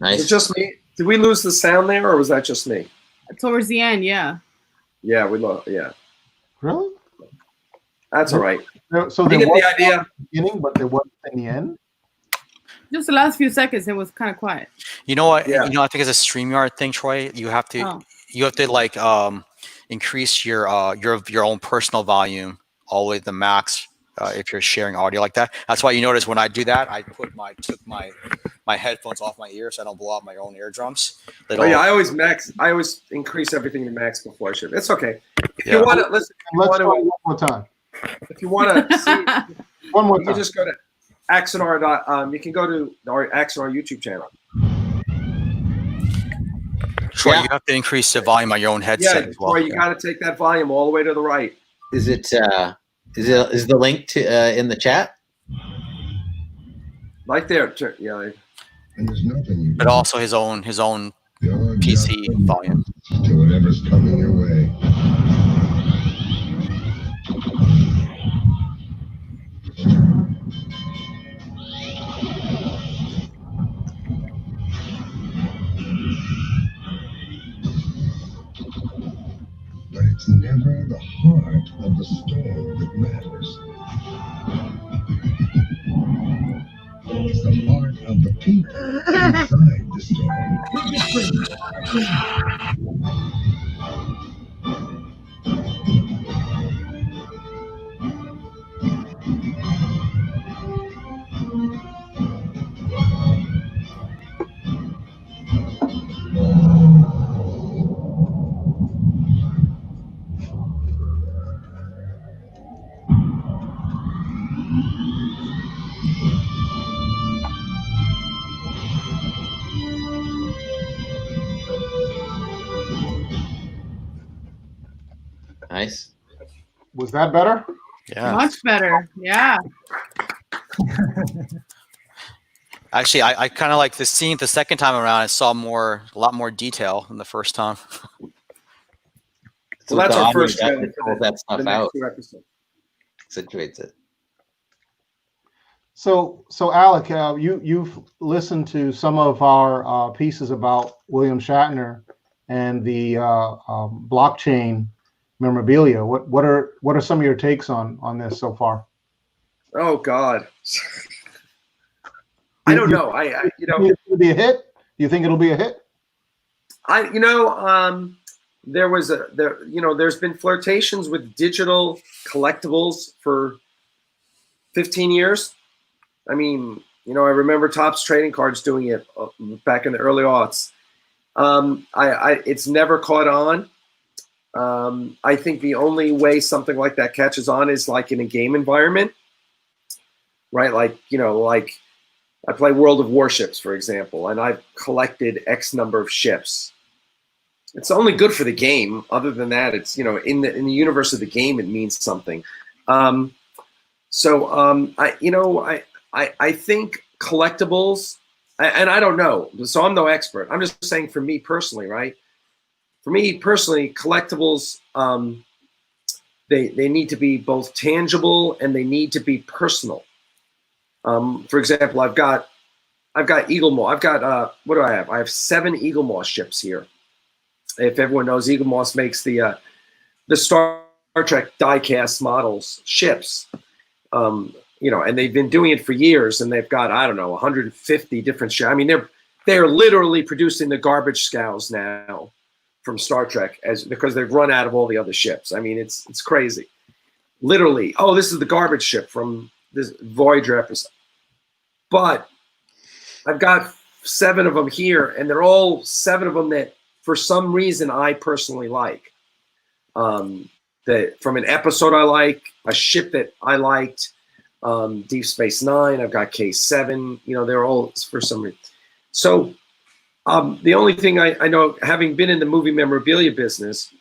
Nice. Was it just me? Did we lose the sound there, or was that just me? Towards the end, yeah. Yeah, we lost. Yeah. Really? That's all right. So you there get was the idea. at the beginning, but there wasn't in the end. Just the last few seconds, it was kind of quiet. You know what? Yeah. You know, I think it's a StreamYard thing, Troy. You have to like increase your own personal volume all the way to the max if you're sharing audio like that. That's why you notice when I do that, I took my headphones off my ears so I don't blow out my own eardrums. I always increase everything to max before I share. It's okay. If you want to listen, let's try one more time. If you want to see one more time, you just go to Axonar. You can go to our Axonar YouTube channel. Troy, you have to increase the volume on your own headset as well. Troy, you got to take that volume all the way to the right. Is the link to in the chat? Right there. Yeah. And there's nothing. But also his own PC volume. To whatever's coming your way. But it's never the heart of the storm that matters. It's the heart of the people inside the storm. Nice. Was that better? Yeah. Much better. Yeah. Actually, I kind of like the scene the second time around. I saw a lot more detail than the first time. So that's our first trailer for that stuff the next out. 2 episodes. Situates it. So Alec, you've listened to some of our pieces about William Shatner and the blockchain memorabilia. What are some of your takes on this so far? Oh God, I don't know. I you know, it'll be a hit. Do you think it'll be a hit? There's been flirtations with digital collectibles for 15 years. I mean, I remember Topps Trading Cards doing it back in the early aughts. It's never caught on. I think the only way something like that catches on is like in a game environment, right? Like I play World of Warships, for example, and I've collected X number of ships. It's only good for the game. Other than that, it's in the universe of the game, it means something. I think collectibles, and I don't know, so I'm no expert. I'm just saying for me personally, right? For me personally, collectibles, they need to be both tangible and they need to be personal. For example, I've got Eagle Moss. I've got what do I have? I have 7 Eagle Moss ships here. If everyone knows, Eagle Moss makes the Star Trek diecast models ships. And they've been doing it for years, and they've got 150 different ships. I mean, they're literally producing the garbage scows now from Star Trek because they've run out of all the other ships. I mean, it's crazy. Literally, this is the garbage ship from this Voyager episode. But I've got 7 of them here, and they're all 7 of them that, for some reason, I personally like. That from an episode I like, a ship that I liked, Deep Space Nine. I've got K7. They're all for some reason. So the only thing I know, having been in the movie memorabilia business,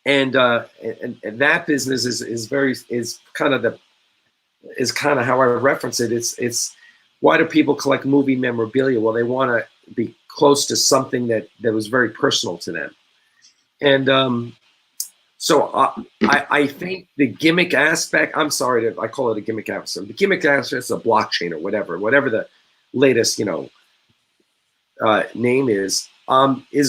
and that business is kind of how I reference it. It's why do people collect movie memorabilia? Well, they want to be close to something that was very personal to them. And so I think the gimmick aspect, I call it a gimmick aspect. The gimmick aspect is a blockchain or whatever the latest, name is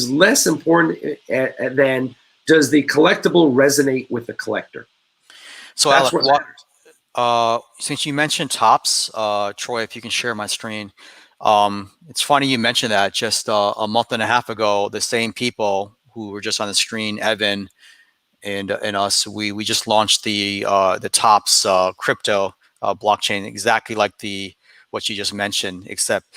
less important than does the collectible resonate with the collector. So Alec, since you mentioned Topps, Troy, if you can share my screen. It's funny you mentioned that. Just a month and a half ago, the same people who were just on the screen, Evan and us, we just launched the Topps crypto blockchain, exactly like what you just mentioned, except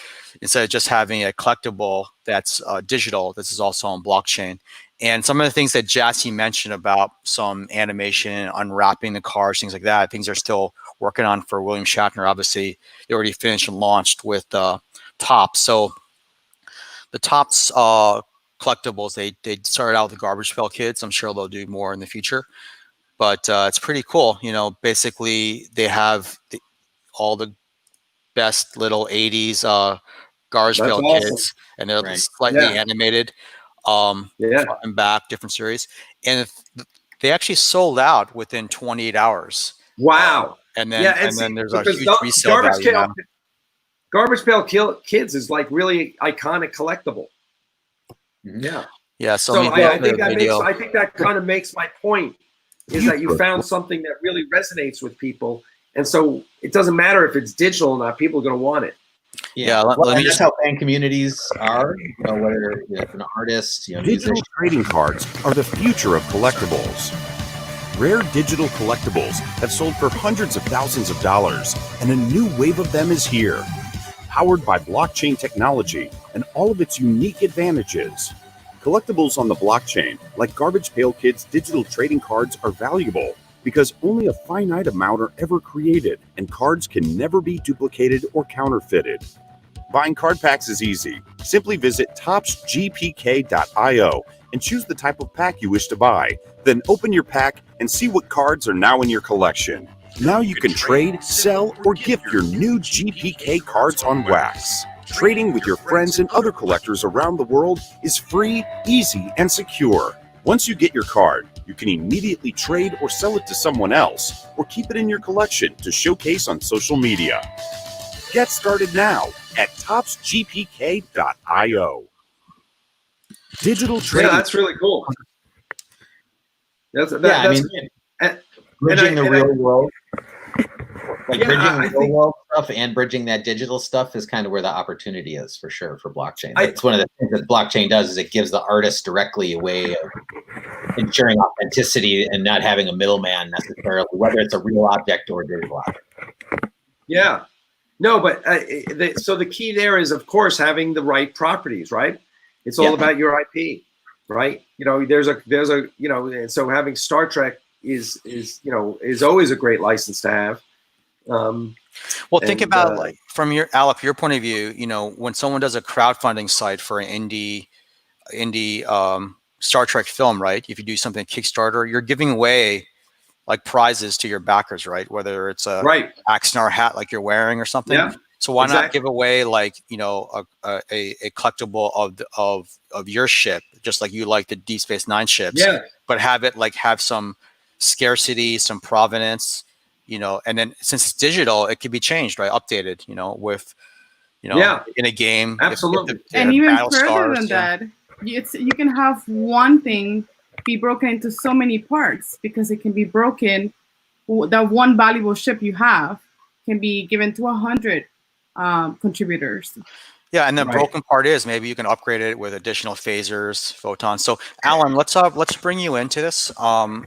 instead of just having a collectible that's digital, this is also on blockchain. And some of the things that Jassy mentioned about some animation, unwrapping the cards, things like that, things they're still working on for William Shatner. Obviously, they already finished and launched with Topps. So the Topps collectibles, they started out with the Garbage Pail Kids. I'm sure they'll do more in the future. But it's pretty cool. Basically, they have all the best little 80s Garbage Pail Kids, and they're slightly animated. Front and back, different series, and they actually sold out within 28 hours. Wow! And then there's a huge resale value now. Garbage Pail Kids is like really iconic collectible. Yeah. So I think that kind of makes my point, is that you found something that really resonates with people, and so it doesn't matter if it's digital or not. People are going to want it. Yeah, that's how fan communities are. Whether it's an artist, digital trading cards are the future of collectibles. Rare digital collectibles have sold for hundreds of thousands of dollars, and a new wave of them is here. Powered by blockchain technology and all of its unique advantages, collectibles on the blockchain, like Garbage Pail Kids digital trading cards, are valuable because only a finite amount are ever created, and cards can never be duplicated or counterfeited. Buying card packs is easy. Simply visit topsgpk.io and choose the type of pack you wish to buy. Then open your pack and see what cards are now in your collection. Now you can trade, sell, or gift your new GPK cards on Wax. Trading with your friends and other collectors around the world is free, easy, and secure. Once you get your card, you can immediately trade or sell it to someone else, or keep it in your collection to showcase on social media. Get started now at topsgpk.io. Digital trading. Yeah, that's really cool. Bridging the real world. Bridging the real world stuff and bridging that digital stuff is kind of where the opportunity is for sure for blockchain. That's one of the things that blockchain does is it gives the artist directly a way of ensuring authenticity and not having a middleman necessarily, whether it's a real object or a digital object. Yeah. No, but so the key there is, of course, having the right properties, right? It's all about your IP, right? There's a and so having Star Trek is always a great license to have. Well, think about like from your point of view, when someone does a crowdfunding site for an indie Star Trek film, right? If you do something Kickstarter, you're giving away like prizes to your backers, right? Whether it's a Axnar hat like you're wearing or something. Yeah, so why not give away like a collectible of your ship, just like you like the Deep Space Nine ships, but have some scarcity, some provenance, and then since it's digital, it can be changed, right? Updated, with in a game. Absolutely. And even further than that, you can have one thing be broken into so many parts because it can be broken. That one valuable ship you have can be given to 100 contributors. Yeah, and the broken part is maybe you can upgrade it with additional phasers, photons. So, Alan, let's bring you into this. I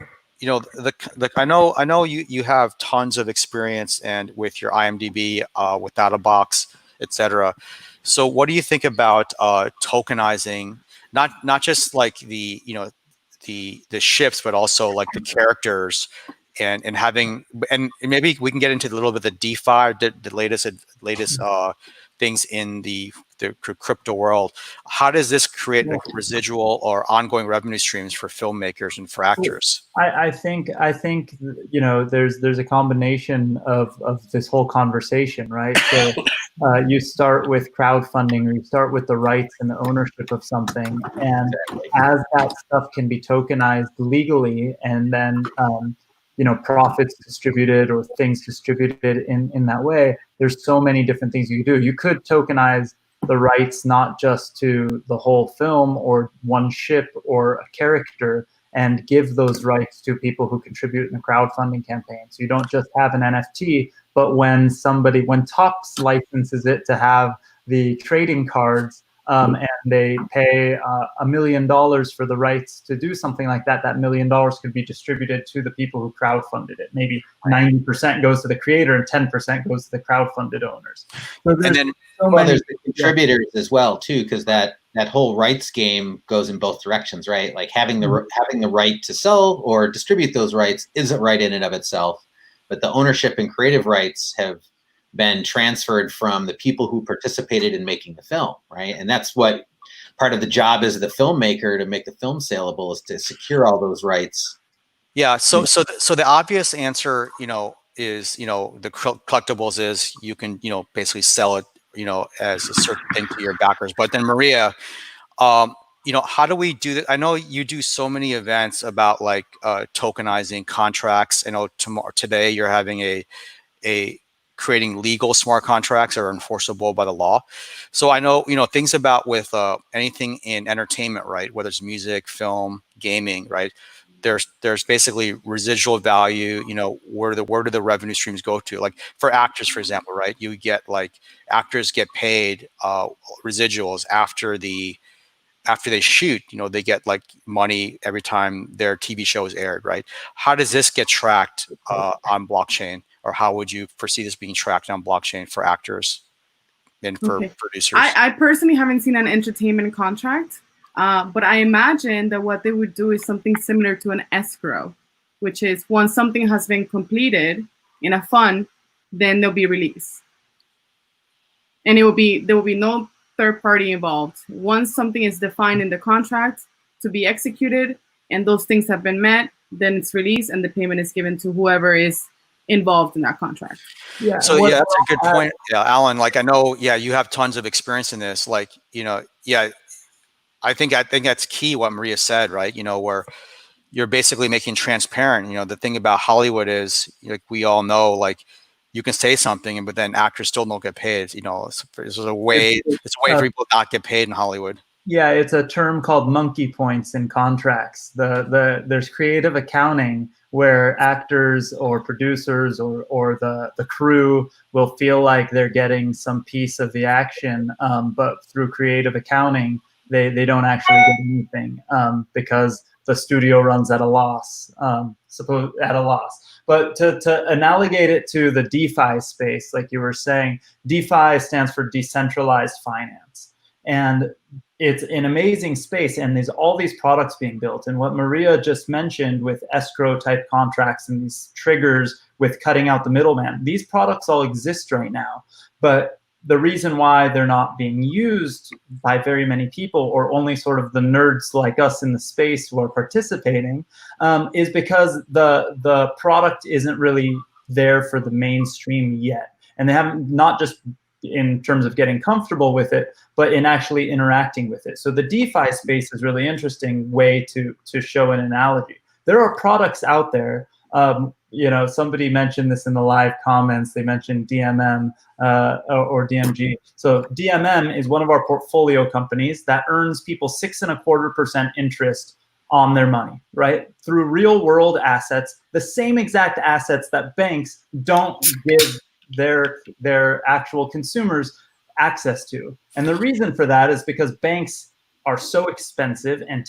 know you have tons of experience and with your IMDb, with DataBox, etc. So, what do you think about tokenizing not just like the ships, but also like the characters, and having, and maybe we can get into a little bit of the DeFi, the latest things in the crypto world. How does this create like residual or ongoing revenue streams for filmmakers and for actors? I think there's a combination of this whole conversation, right? So you start with crowdfunding, or you start with the rights and the ownership of something, and as that stuff can be tokenized legally, and then profits distributed or things distributed in that way, there's so many different things you could do. You could tokenize the rights not just to the whole film or one ship or a character, and give those rights to people who contribute in the crowdfunding campaign. So you don't just have an NFT, but when Topps licenses it to have the trading cards, and they pay $1 million for the rights to do something like that, that $1 million could be distributed to the people who crowdfunded it. Maybe 90% goes to the creator and 10% goes to the crowdfunded owners. So there's the contributors as well too, because that whole rights game goes in both directions, right? Like having the right to sell or distribute those rights isn't right in and of itself, but the ownership and creative rights have been transferred from the people who participated in making the film, right? And that's what part of the job is of the filmmaker, to make the film saleable, is to secure all those rights. Yeah. So the obvious answer, is the collectibles is you can basically sell it as a certain thing to your backers. But then Maria, how do we do that? I know you do so many events about like tokenizing contracts. I know today you're having a creating legal smart contracts that are enforceable by the law. So I know, things about with anything in entertainment, right? Whether it's music, film, gaming, right? There's basically residual value, where do the revenue streams go to? Like for actors, for example, right? You get like actors get paid residuals after they shoot, they get like money every time their TV show is aired, right? How does this get tracked on blockchain? Or how would you foresee this being tracked on blockchain for actors and for producers? I personally haven't seen an entertainment contract, but I imagine that what they would do is something similar to an escrow, which is once something has been completed in a fund, then there'll be release. and there will be no third party involved. Once something is defined in the contract to be executed, and those things have been met, then it's released and the payment is given to whoever is involved in that contract. Yeah. So yeah, that's a good point. Yeah, Alan, like I know, yeah, you have tons of experience in this. Like, yeah, I think that's key what Maria said, right? Where you're basically making transparent. The thing about Hollywood is, like we all know, like you can say something, but then actors still don't get paid. It's a way for people to not get paid in Hollywood. Yeah, it's a term called monkey points in contracts. There's creative accounting where actors or producers or the crew will feel like they're getting some piece of the action, but through creative accounting, they don't actually get anything because the studio runs at a loss, But to analogate it to the DeFi space, like you were saying, DeFi stands for decentralized finance. And it's an amazing space, and there's all these products being built. And what Maria just mentioned with escrow type contracts and these triggers with cutting out the middleman, these products all exist right now. But the reason why they're not being used by very many people, or only sort of the nerds like us in the space who are participating, is because the product isn't really there for the mainstream yet. And they haven't, not just in terms of getting comfortable with it, but in actually interacting with it. So the DeFi space is really interesting way to show an analogy. There are products out there. Somebody mentioned this in the live comments. They mentioned DMM or DMG. So DMM is one of our portfolio companies that earns people 6.25% interest on their money, right? Through real world assets, the same exact assets that banks don't give their actual consumers access to. And the reason for that is because banks are so expensive and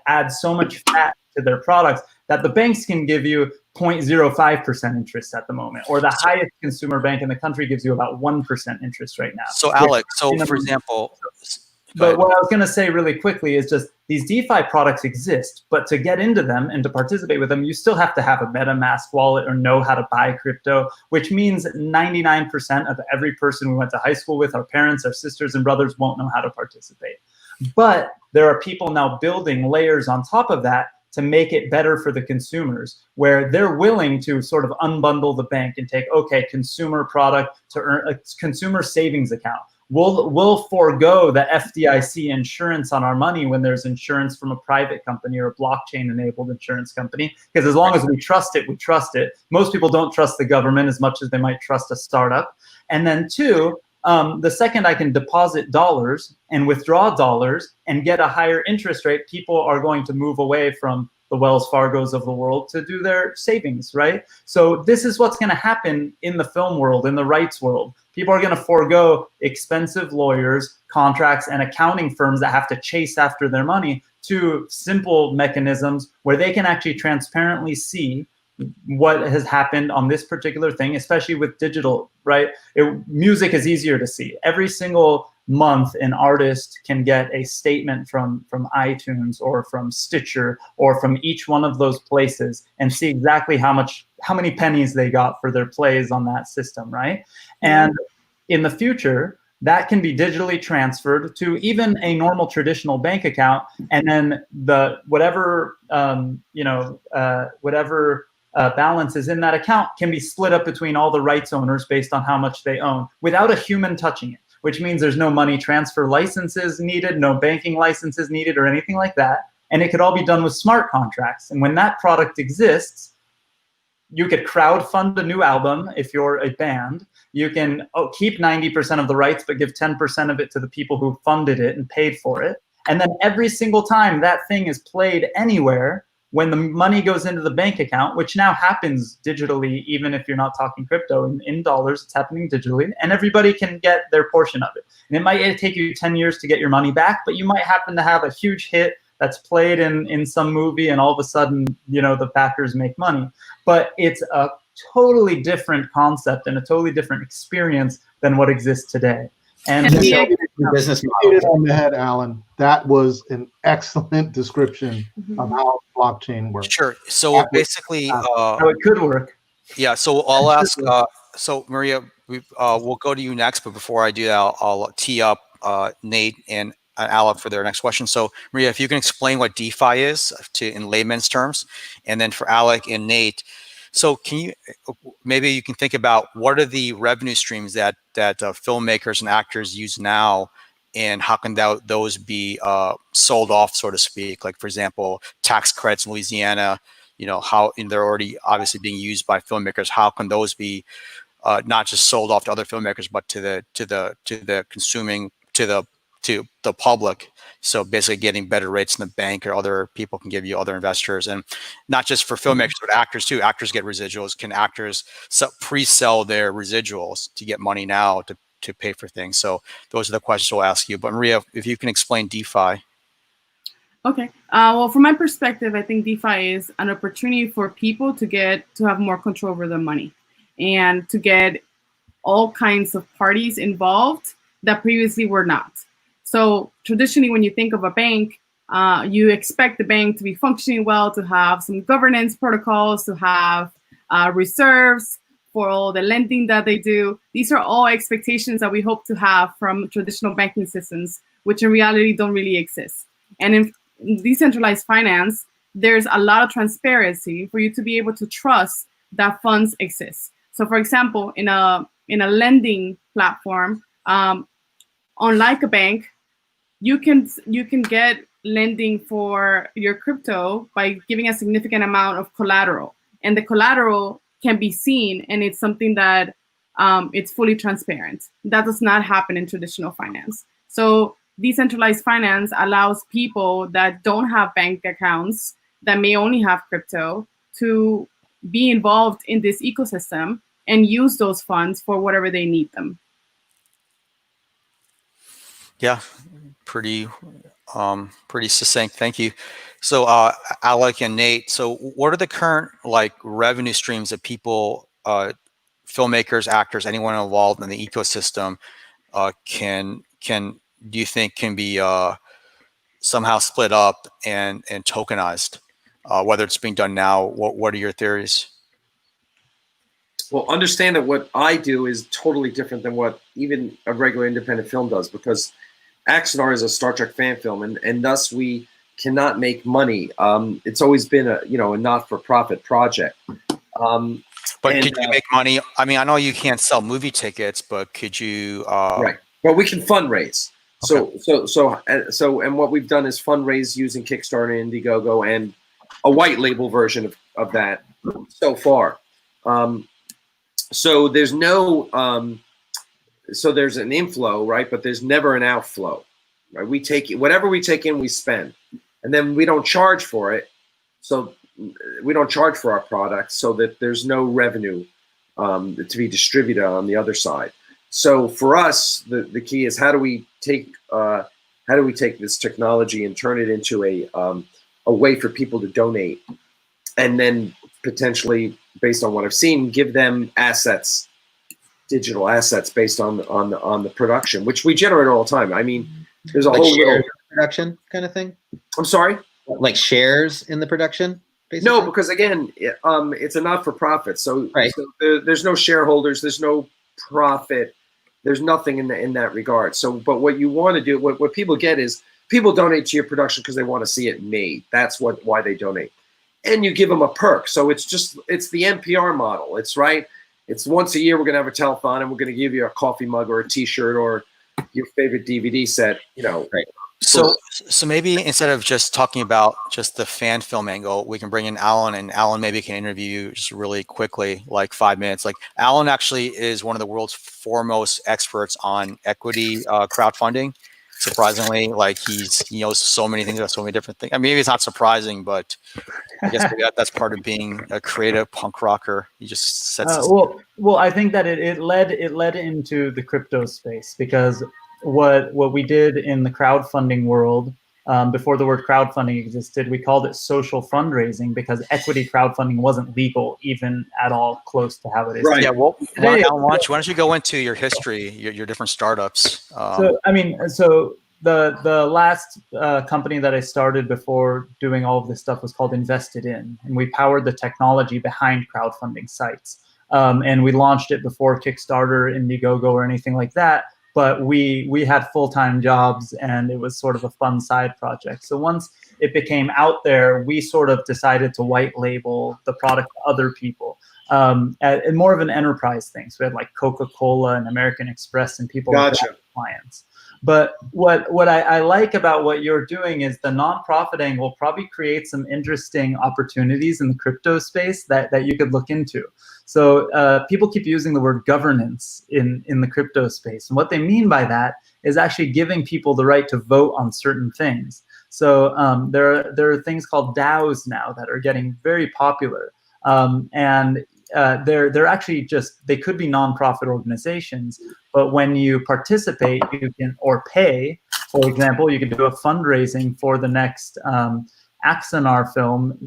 add so much fat to their products that the banks can give you 0.05% interest at the moment, or the highest consumer bank in the country gives you about 1% interest right now. So Alex, for example, but what I was going to say really quickly is just these DeFi products exist, but to get into them and to participate with them, you still have to have a MetaMask wallet or know how to buy crypto, which means 99% of every person we went to high school with, our parents, our sisters and brothers, won't know how to participate. But there are people now building layers on top of that to make it better for the consumers, where they're willing to sort of unbundle the bank and take, okay, consumer product to earn a consumer savings account. We'll forego the FDIC insurance on our money when there's insurance from a private company or a blockchain-enabled insurance company, because as long as we trust it, we trust it. Most people don't trust the government as much as they might trust a startup. And then two, the second I can deposit dollars and withdraw dollars and get a higher interest rate, people are going to move away from the Wells Fargos of the world to do their savings, right? So this is what's going to happen in the film world, in the rights world. People are going to forego expensive lawyers, contracts, and accounting firms that have to chase after their money to simple mechanisms where they can actually transparently see what has happened on this particular thing, especially with digital, right? Music is easier to see. Every single month, an artist can get a statement from iTunes or from Stitcher or from each one of those places and see exactly how many pennies they got for their plays on that system, right? And in the future, that can be digitally transferred to even a normal traditional bank account, and then whatever balance is in that account can be split up between all the rights owners based on how much they own without a human touching it, which means there's no money transfer licenses needed, no banking licenses needed or anything like that. And it could all be done with smart contracts. And when that product exists, you could crowdfund a new album if you're a band. You can keep 90% of the rights, but give 10% of it to the people who funded it and paid for it. And then every single time that thing is played anywhere, when the money goes into the bank account, which now happens digitally, even if you're not talking crypto, in dollars, it's happening digitally, and everybody can get their portion of it. And it might take you 10 years to get your money back, but you might happen to have a huge hit that's played in some movie, and all of a sudden, the backers make money. But it's a totally different concept and a totally different experience than what exists today. And business model. Hit it on the head, Alan. That was an excellent description of how blockchain works. Sure. So basically, how it could work. Yeah. So I'll ask. So Maria, we'll go to you next, but before I do that, I'll tee up Nate and Alec for their next question. So Maria, if you can explain what DeFi is in layman's terms, and then for Alec and Nate, so can you maybe you can think about what are the revenue streams that filmmakers and actors use now, and how can those be sold off, so to speak? Like, for example, tax credits in Louisiana, how they're already obviously being used by filmmakers. How can those be not just sold off to other filmmakers, but to the public? So basically getting better rates in the bank, or other people can give you, other investors, and not just for filmmakers, but actors too. Actors get residuals. Can actors pre-sell their residuals to get money now to pay for things? So those are the questions we'll ask you. But Maria, if you can explain DeFi. Okay. Well, from my perspective, I think DeFi is an opportunity for people to have more control over their money, and to get all kinds of parties involved that previously were not. So traditionally, when you think of a bank, you expect the bank to be functioning well, to have some governance protocols, to have reserves for all the lending that they do. These are all expectations that we hope to have from traditional banking systems, which in reality don't really exist. And in decentralized finance, there's a lot of transparency for you to be able to trust that funds exist. So for example, in a lending platform, unlike a bank, you can get lending for your crypto by giving a significant amount of collateral, and the collateral can be seen, and it's something that it's fully transparent. That does not happen in traditional finance. So decentralized finance allows people that don't have bank accounts, that may only have crypto, to be involved in this ecosystem and use those funds for whatever they need them. Yeah, pretty succinct. Thank you. So Alec and Nate, so what are the current revenue streams that people, filmmakers, actors, anyone involved in the ecosystem can do you think can be somehow split up and tokenized, whether it's being done now? What are your theories? Well, understand that what I do is totally different than what even a regular independent film does, because Axanar is a Star Trek fan film, and thus we cannot make money. It's always been a not-for-profit project. But could you make money? I mean, I know you can't sell movie tickets, but could you? Right. Well, we can fundraise. Okay. So, and what we've done is fundraise using Kickstarter and Indiegogo and a white label version of that so far. So there's no. So there's an inflow, right? But there's never an outflow, right? We take whatever we take in, we spend, and then we don't charge for it. So we don't charge for our product, so that there's no revenue to be distributed on the other side. So for us, the key is how do we take this technology and turn it into a way for people to donate, and then potentially, based on what I've seen, give them assets. Digital assets based on the production, which we generate all the time. I mean, there's a whole little production kind of thing. I'm sorry, like shares in the production. Basically? No, because again, it's a not-for-profit, so, right. So there's no shareholders, there's no profit, there's nothing in that regard. So, but what you want to do, what people get is people donate to your production because they want to see it made. That's why they donate, and you give them a perk. So it's the NPR model. It's right. It's once a year we're going to have a telethon, and we're going to give you a coffee mug or a T-shirt or your favorite DVD set. Right. So maybe instead of just talking about just the fan film angle, we can bring in Alan, and Alan maybe can interview you just really quickly, like 5 minutes. Like, Alan actually is one of the world's foremost experts on equity crowdfunding. Surprisingly, he knows so many things about so many different things. I mean, maybe it's not surprising, but I guess maybe that's part of being a creative punk rocker. He just sets. Well, I think that it led into the crypto space, because what we did in the crowdfunding world, before the word crowdfunding existed, we called it social fundraising, because equity crowdfunding wasn't legal even at all close to how it is. Right. Yeah. Well, Alan, why don't you go into your history, your different startups? So the last company that I started before doing all of this stuff was called Invested In, and we powered the technology behind crowdfunding sites. and we launched it before Kickstarter, Indiegogo, or anything like that. But we had full-time jobs, and it was sort of a fun side project. So once it became out there, we sort of decided to white label the product to other people, and more of an enterprise thing. So we had like Coca-Cola and American Express and people like that, clients. But what I like about what you're doing is the nonprofit angle probably creates some interesting opportunities in the crypto space that you could look into. So people keep using the word governance in the crypto space. And what they mean by that is actually giving people the right to vote on certain things. So there are things called DAOs now that are getting very popular. And they're actually just, they could be nonprofit organizations, but when you participate, you can, or pay, for example, you can do a fundraising for the next Axanar film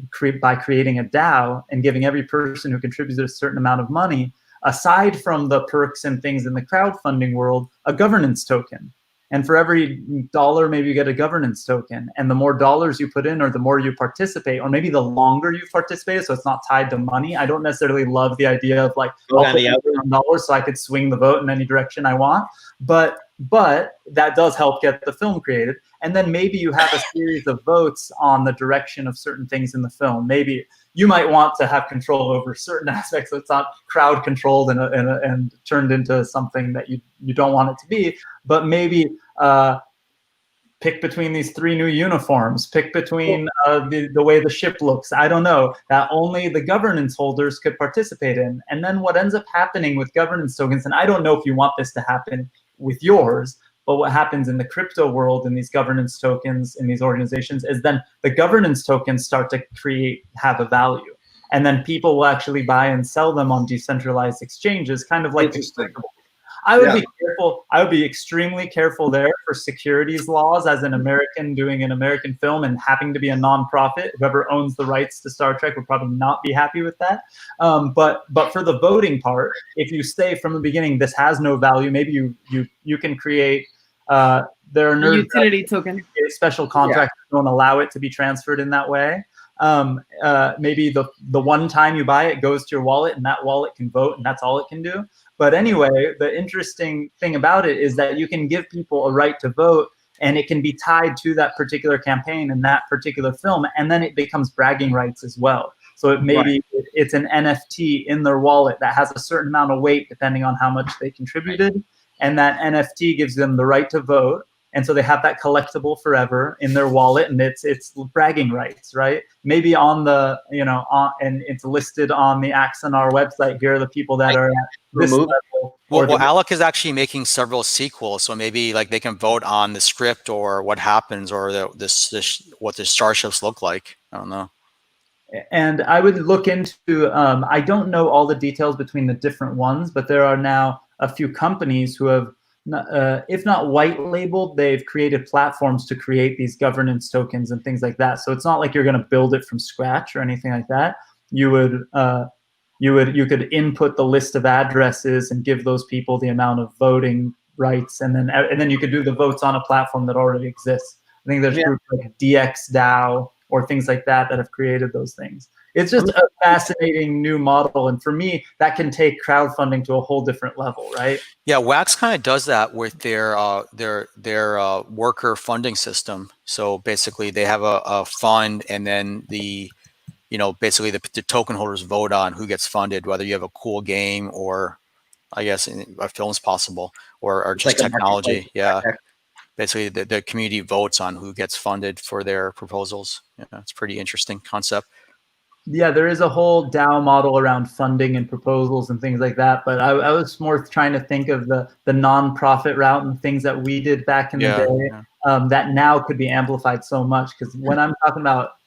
by creating a DAO and giving every person who contributes a certain amount of money, aside from the perks and things in the crowdfunding world, a governance token. And for every dollar, maybe you get a governance token. And the more dollars you put in, or the more you participate, or maybe the longer you participate, so it's not tied to money. I don't necessarily love the idea of like, I'll put $1 so I could swing the vote in any direction I want. But that does help get the film created. And then maybe you have a series of votes on the direction of certain things in the film. Maybe you might want to have control over certain aspects, so it's not crowd controlled and turned into something that you don't want it to be. But maybe pick between these 3 new uniforms, pick between the way the ship looks. I don't know, that only the governance holders could participate in. And then what ends up happening with governance tokens, and I don't know if you want this to happen with yours, but what happens in the crypto world in these governance tokens in these organizations is then the governance tokens start to have a value. And then people will actually buy and sell them on decentralized exchanges, kind of like I would be careful. I would be extremely careful there for securities laws as an American doing an American film and having to be a nonprofit. Whoever owns the rights to Star Trek would probably not be happy with that. But for the voting part, if you say from the beginning this has no value, maybe you can create. There are utility token. Special contracts don't allow it to be transferred in that way. Maybe the one time you buy it goes to your wallet, and that wallet can vote, and that's all it can do. But anyway, the interesting thing about it is that you can give people a right to vote, and it can be tied to that particular campaign and that particular film, and then it becomes bragging rights as well. So it's an NFT in their wallet that has a certain amount of weight depending on how much they contributed, and that NFT gives them the right to vote. And so they have that collectible forever in their wallet, and it's bragging rights, right? Maybe on the, and it's listed on the Axanar website. Here are the people that are at this level. Well, Alec is actually making several sequels, so maybe like they can vote on the script or what happens or what the starships look like. I don't know. And I would look into. I don't know all the details between the different ones, but there are now a few companies who have. If not white labeled, they've created platforms to create these governance tokens and things like that. So it's not like you're going to build it from scratch or anything like that. You could input the list of addresses and give those people the amount of voting rights, and then you could do the votes on a platform that already exists. I think there's groups like DXDAO or things like that have created those things. It's just a fascinating new model, and for me, that can take crowdfunding to a whole different level, right? Yeah, Wax kind of does that with their worker funding system. So basically, they have a fund, and then basically the token holders vote on who gets funded, whether you have a cool game or, I guess, a film's possible, or just like technology. Yeah, basically the community votes on who gets funded for their proposals. Yeah, it's a pretty interesting concept. Yeah, there is a whole DAO model around funding and proposals and things like that. But I was more trying to think of the nonprofit route and things that we did back in the day that now could be amplified so much. Because when I'm talking about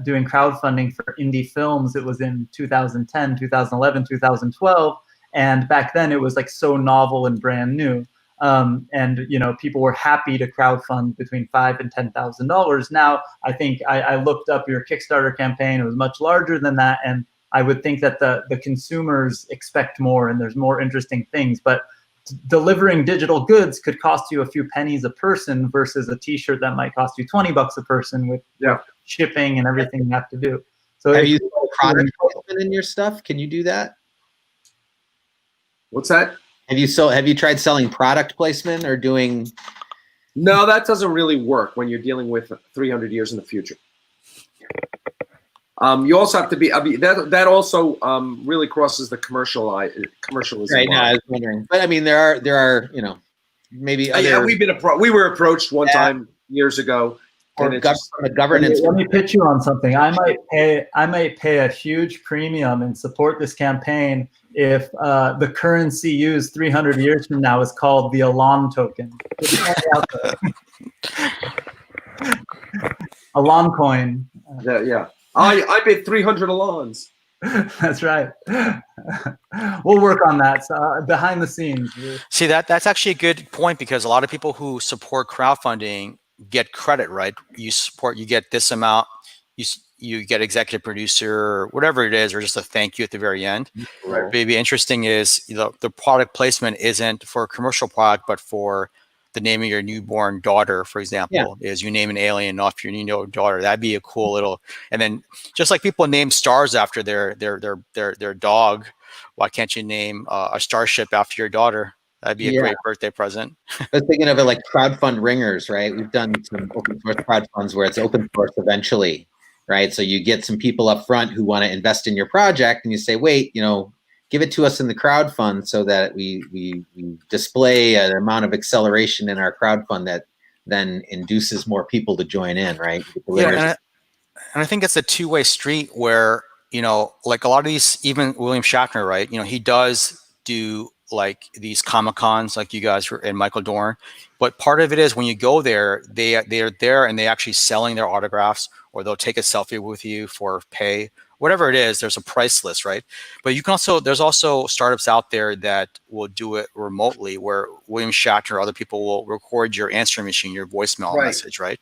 doing crowdfunding for indie films, it was in 2010, 2011, 2012. And back then it was like so novel and brand new. And people were happy to crowdfund between $5,000 and $10,000. Now, I think I looked up your Kickstarter campaign; it was much larger than that, and I would think that the consumers expect more, and there's more interesting things. But delivering digital goods could cost you a few pennies a person versus a T-shirt that might cost you $20 a person with shipping and everything you have to do. So have you product placement in your stuff? Can you do that? What's that? Have you tried selling product placement or doing? No, that doesn't really work when you're dealing with 300 years in the future. You also have to be. I mean, that also really crosses the commercialism. Right. No, I was wondering, but I mean, there are maybe other. Yeah, we were approached one time years ago. Or from a governance. Let me pitch you on something. I might pay a huge premium and support this campaign if the currency used 300 years from now is called the Elan token. Elan coin. Yeah. I bid 300 Elans. That's right. We'll work on that behind the scenes. See, that's actually a good point, because a lot of people who support crowdfunding get credit, right? You get this amount, you get executive producer or whatever it is, or just a thank you at the very end. Right. What may be interesting is, the product placement isn't for a commercial product, but for the name of your newborn daughter, for example, is you name an alien off your new daughter. That'd be a cool little, and then just like people name stars after their dog, why can't you name a starship after your daughter? That'd be a great birthday present. I was thinking of it like crowdfund ringers, right? We've done some open source crowdfunds where it's open source eventually, right? So you get some people up front who want to invest in your project, and you say, wait, give it to us in the crowdfund so that we display an amount of acceleration in our crowdfund that then induces more people to join in, right? And I think it's a two-way street where, like a lot of these, even William Shatner, right? He does do like these Comic-Cons like you guys and Michael Dorn, but part of it is when you go there, they're there and they actually selling their autographs, or they'll take a selfie with you for pay, whatever it is. There's a price list, right? But there's also startups out there that will do it remotely, where William Shatner or other people will record your answering machine, your voicemail message, right?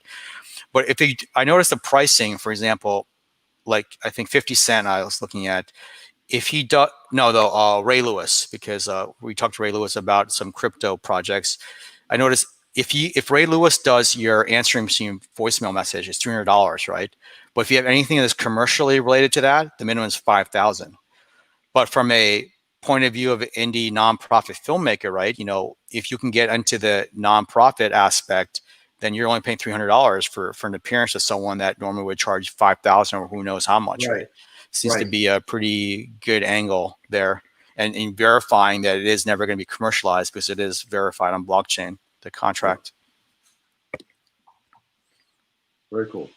But I noticed the pricing, for example, like I think 50 Cent I was looking at, if he does, Ray Lewis, because we talked to Ray Lewis about some crypto projects. I noticed if Ray Lewis does your answering machine voicemail message, it's $300, right? But if you have anything that's commercially related to that, the minimum is $5,000. But from a point of view of an indie nonprofit filmmaker, right? If you can get into the nonprofit aspect, then you're only paying $300 for an appearance of someone that normally would charge $5,000 or who knows how much, right? Seems to be a pretty good angle there, and in verifying that it is never going to be commercialized because it is verified on blockchain, the contract. Very cool.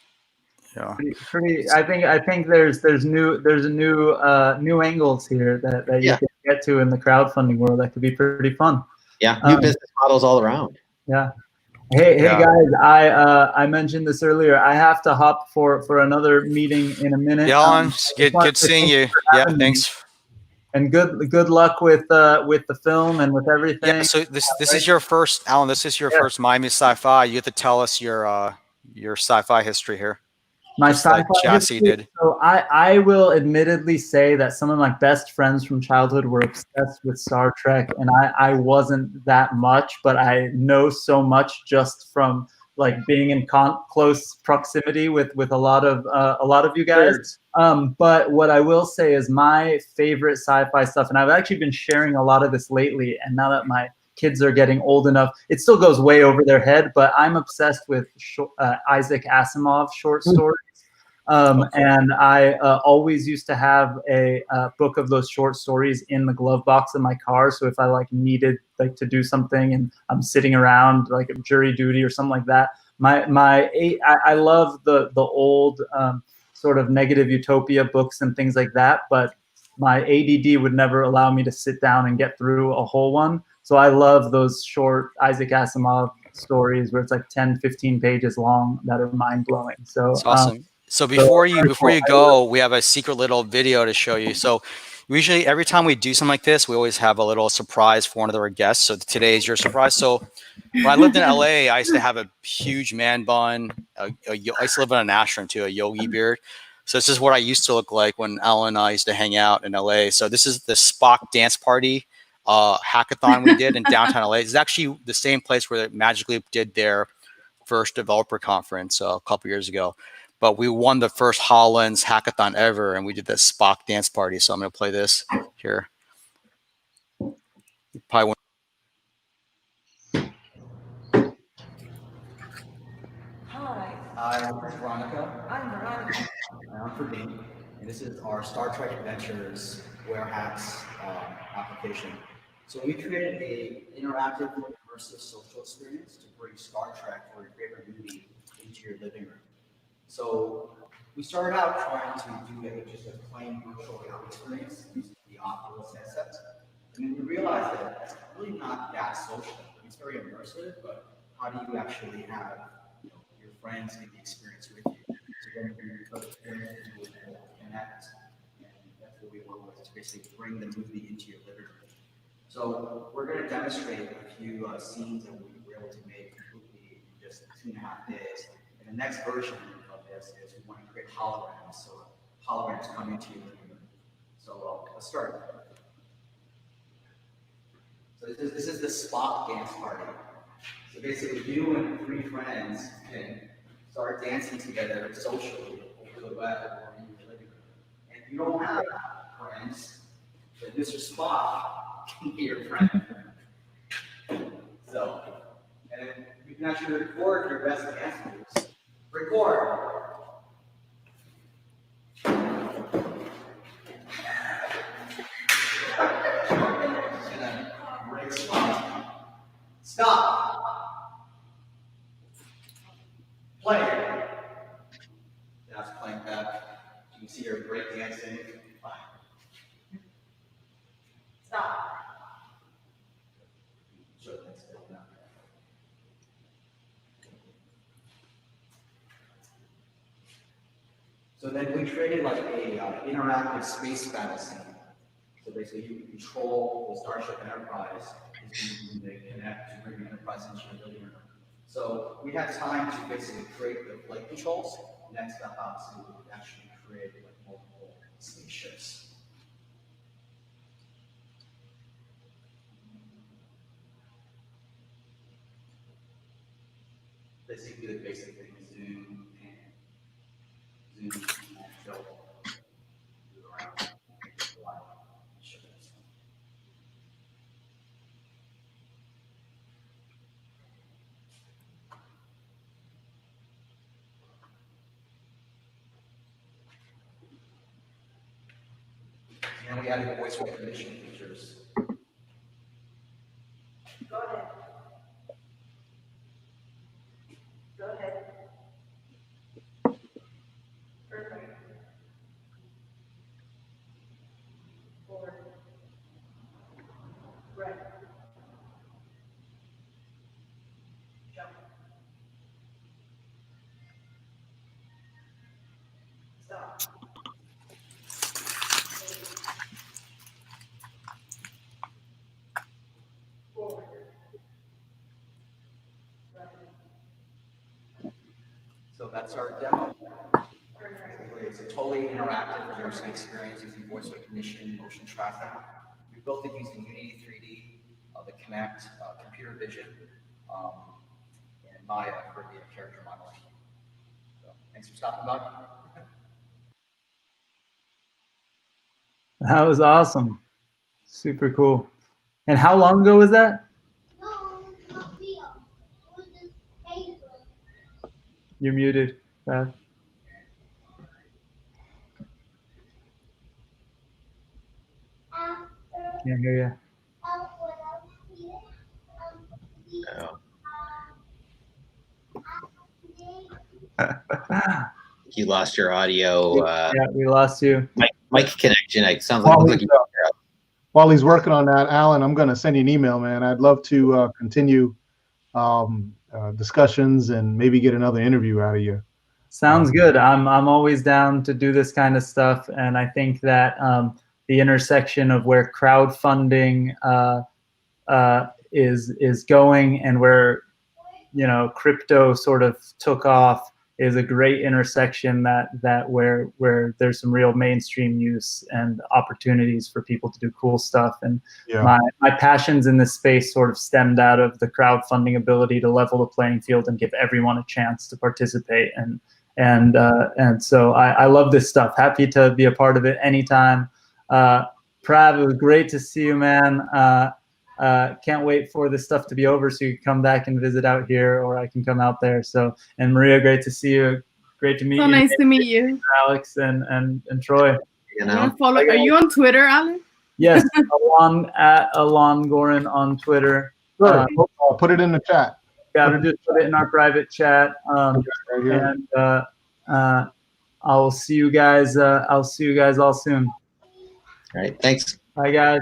Yeah. Pretty. I think there's new angles here that you can get to in the crowdfunding world that could be pretty fun. Yeah, new business models all around. Yeah. Hey guys, I mentioned this earlier. I have to hop for another meeting in a minute. Yeah, Alan, good seeing you. Yeah, thanks. And good luck with the film and with everything. Yeah, so this is your first, Alan. This is your first Miami Sci-Fi. You have to tell us your sci-fi history here. My sci-fi like Chassis did. So I will admittedly say that some of my best friends from childhood were obsessed with Star Trek, and I wasn't that much, but I know so much just from like being in close proximity with a lot of you guys. But what I will say is my favorite sci-fi stuff, and I've actually been sharing a lot of this lately, and now that my kids are getting old enough, it still goes way over their head, but I'm obsessed with Isaac Asimov short stories. And I always used to have a book of those short stories in the glove box of my car. So if I needed to do something and I'm sitting around like a jury duty or something like that, I love the old sort of negative utopia books and things like that. But my ADD would never allow me to sit down and get through a whole one. So I love those short Isaac Asimov stories where it's like 10, 15 pages long that are mind blowing. So that's awesome. So before you go, we have a secret little video to show you. So usually every time we do something like this, we always have a little surprise for one of our guests. So today is your surprise. So when I lived in LA, I used to have a huge man bun. I used to live in an ashram too, a yogi beard. So this is what I used to look like when Alan and I used to hang out in LA. So this is the Spock dance party hackathon we did in downtown LA. It's actually the same place where Magic Leap did their first developer conference a couple years ago. But we won the first HoloLens hackathon ever, and we did the Spock dance party. So I'm going to play this here. Probably one. Hi, I'm Veronica. I'm Veronica. I'm for Dean, and this is our Star Trek Adventures warehouse application. So we created a interactive, immersive social experience to bring Star Trek or your favorite movie into your living room. So we started out trying to do just a plain virtual reality experience using the Oculus headset. And then we realized that it's really not that social. It's very immersive, but how do you actually have your friends get the experience with you? So then we put experiences with Connect, and that's what we work with, to basically bring the movie into your living room. So we're going to demonstrate a few scenes that we were able to make completely in just 2.5 days. And the next version of this is we want to create holograms. So holograms come into your living room. So let's start. So this is the Spock dance party. So basically, you and 3 friends can start dancing together socially over the web or in your living room. And if you don't have friends, then Mr. Spock can be your friend. So, and then you can actually record your best dance moves. Record. Stop. Play. That's playing back. You can see your break dancing. Stop. Sure, that's good. So then we created like a interactive space battle scene. So basically, you can control the Starship Enterprise using the Connect to bring the Enterprise into your living room. So we had time to basically create the flight controls. Next up, obviously, we could actually create like multiple spaceships. Basically, the basic thing is zoom and tilt. Move around. And we added voice recognition features. Go ahead. Go ahead. Perfect. Forward. Right. Jump. Stop. Forward. So that's our demo. It's a totally interactive immersive experience using voice recognition, motion tracking. We built it using Unity 3D, the Connect, computer vision, and Maya for the character modeling. So, thanks for stopping by. That was awesome. Super cool. And how long ago was that? You're muted, Beth. Can't hear you. You lost your audio. Yeah, we lost you. Mic connection. It sounds like while he's working on that, Alan, I'm going to send you an email, man. I'd love to continue discussions and maybe get another interview out of you. Sounds good. I'm always down to do this kind of stuff, and I think that the intersection of where crowdfunding is going and where crypto sort of took off is a great intersection that where there's some real mainstream use and opportunities for people to do cool stuff. And my passions in this space sort of stemmed out of the crowdfunding ability to level the playing field and give everyone a chance to participate. And so I love this stuff. Happy to be a part of it anytime. Prav, it was great to see you, man. can't wait for this stuff to be over so you can come back and visit out here, or I can come out there. So, and Maria, great to see you. Great to meet you. So nice to meet you, Alex and Troy. You know, are you on Twitter, Alan? Yes, Alon Gorin on Twitter. Sure. Put it in the chat. Yeah, just put it in our private chat. Right and I'll see you guys. I'll see you guys all soon. All right. Thanks. Bye, guys.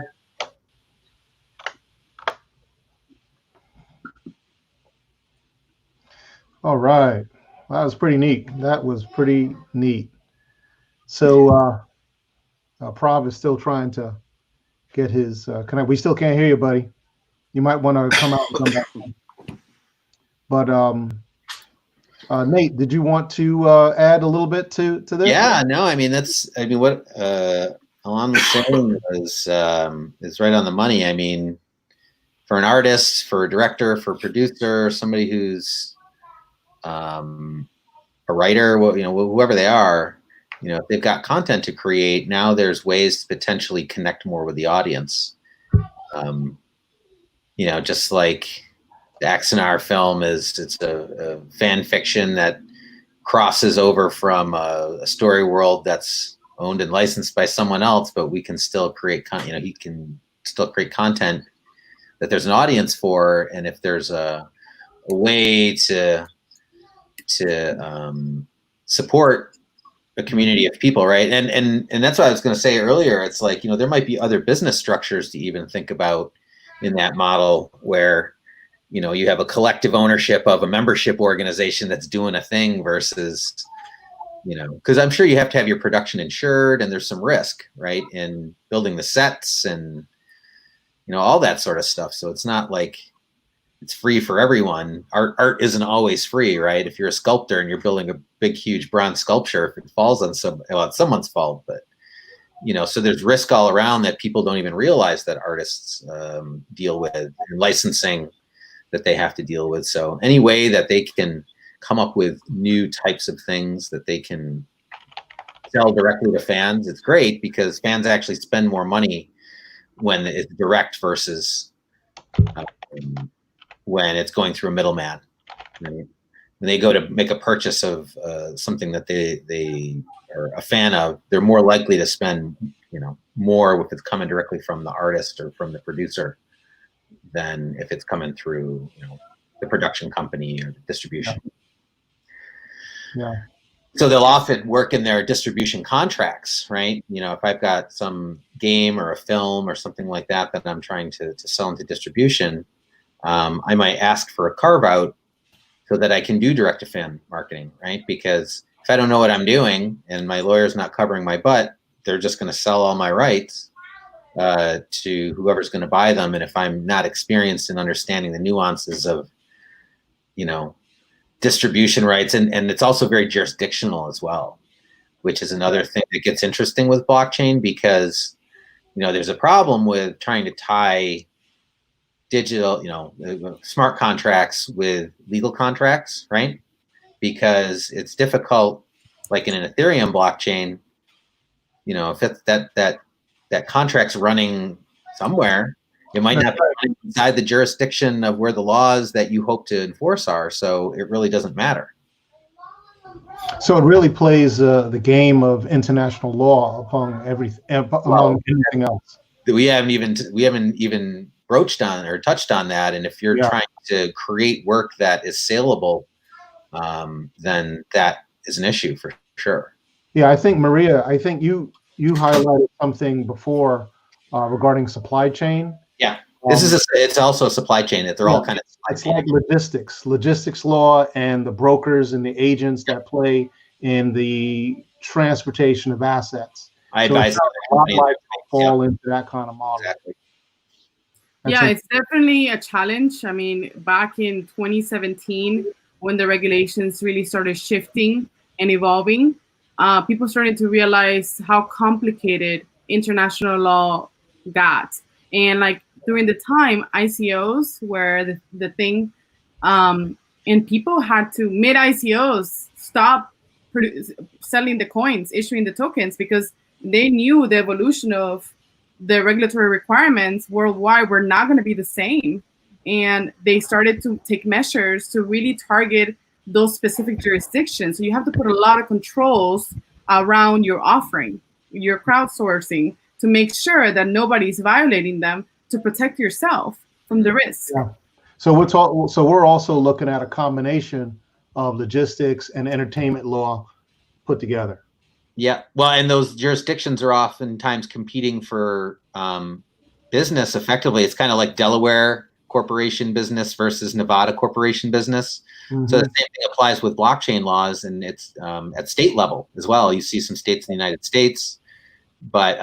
All right. That was pretty neat. That was pretty neat. So Prav is still trying to get his connect. We still can't hear you, buddy. You might want to come out and come back. But Nate, did you want to add a little bit to this? Yeah, no, I mean what Alon was saying is right on the money. I mean, for an artist, for a director, for a producer, somebody who's a writer, whoever they are, if they've got content to create, now there's ways to potentially connect more with the audience. Just like the Axanar film it's a fan fiction that crosses over from a story world that's owned and licensed by someone else, but we can still create he can still create content that there's an audience for. And if there's a way to support a community of people, right? And that's what I was going to say earlier. It's like, there might be other business structures to even think about in that model where, you have a collective ownership of a membership organization that's doing a thing versus, because I'm sure you have to have your production insured and there's some risk, right, in building the sets and, all that sort of stuff. So it's not like it's free for everyone. Art isn't always free, right? If you're a sculptor and you're building a big, huge bronze sculpture, if it falls on it's someone's fault, but so there's risk all around that people don't even realize that artists deal with, and licensing that they have to deal with. So any way that they can come up with new types of things that they can sell directly to fans, it's great because fans actually spend more money when it's direct versus when it's going through a middleman. Right? When they go to make a purchase of something that they are a fan of, they're more likely to spend, more if it's coming directly from the artist or from the producer than if it's coming through, the production company or the distribution. Yeah. So they'll often work in their distribution contracts, right? If I've got some game or a film or something like that that I'm trying to sell into distribution, I might ask for a carve out so that I can do direct to fan marketing, right? Because if I don't know what I'm doing and my lawyer's not covering my butt, they're just going to sell all my rights to whoever's going to buy them. And if I'm not experienced in understanding the nuances of, distribution rights, and it's also very jurisdictional as well, which is another thing that gets interesting with blockchain because, there's a problem with trying to tie digital, smart contracts with legal contracts, right? Because it's difficult, like in an Ethereum blockchain, if it's that contract's running somewhere, it might not be running inside the jurisdiction of where the laws that you hope to enforce are. So it really doesn't matter. So it really plays the game of international law among everything else. We haven't even broached on or touched on that. And if you're trying to create work that is saleable, then that is an issue for sure. Yeah, I think Maria, you highlighted something before regarding supply chain. Yeah, it's also a supply chain. That they're all kind of. It's like logistics law, and the brokers and the agents that play in the transportation of assets. I advise a lot like fall into that kind of model. Exactly. Yeah, it's definitely a challenge. I mean, back in 2017, when the regulations really started shifting and evolving, people started to realize how complicated international law got. And like during the time, ICOs were the thing, and people had to, mid-ICOs, stop selling the coins, issuing the tokens, because they knew the evolution of the regulatory requirements worldwide were not going to be the same. And they started to take measures to really target those specific jurisdictions. So you have to put a lot of controls around your offering, your crowdsourcing, to make sure that nobody's violating them, to protect yourself from the risk. Yeah. So we're also looking at a combination of logistics and entertainment law put together. Yeah, well, and those jurisdictions are oftentimes competing for business effectively. It's kind of like Delaware corporation business versus Nevada corporation business. Mm-hmm. So the same thing applies with blockchain laws, and it's at state level as well. You see some states in the United States, but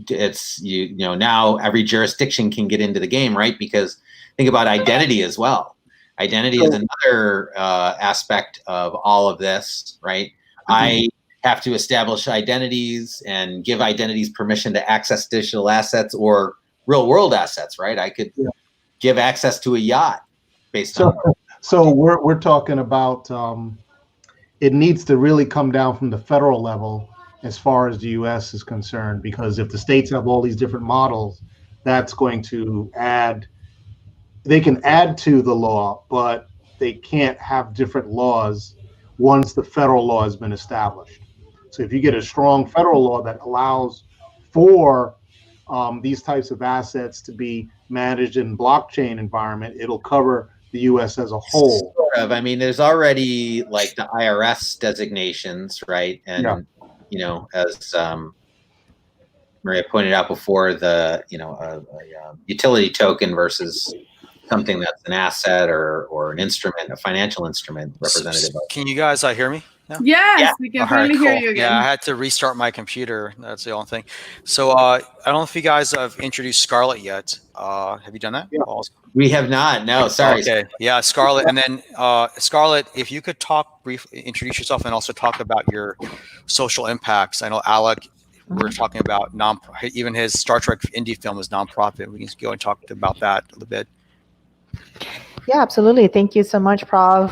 it's now every jurisdiction can get into the game, right? Because think about identity as well. Identity is another aspect of all of this, right? Mm-hmm. I have to establish identities and give identities permission to access digital assets or real world assets, right? I could give access to a yacht based on. So we're talking about it needs to really come down from the federal level as far as the U.S. is concerned, because if the states have all these different models, that's going to add. They can add to the law, but they can't have different laws once the federal law has been established. So if you get a strong federal law that allows for these types of assets to be managed in blockchain environment, it'll cover the U.S. as a whole. Sort of. I mean, there's already like the IRS designations, right? And as Maria pointed out before, the a utility token versus something that's an asset or an instrument, a financial instrument representative. Can you guys hear me? No? Yes, we can finally hear you again. Yeah, I had to restart my computer. That's the only thing. So I don't know if you guys have introduced Scarlett yet. Have you done that? Yeah. We have not. No, sorry. Okay. Yeah, Scarlett. And then Scarlett, if you could talk briefly, introduce yourself and also talk about your social impacts. I know Alec, we're talking about even his Star Trek indie film is nonprofit. We can go and talk about that a little bit. Yeah, absolutely. Thank you so much, Prov,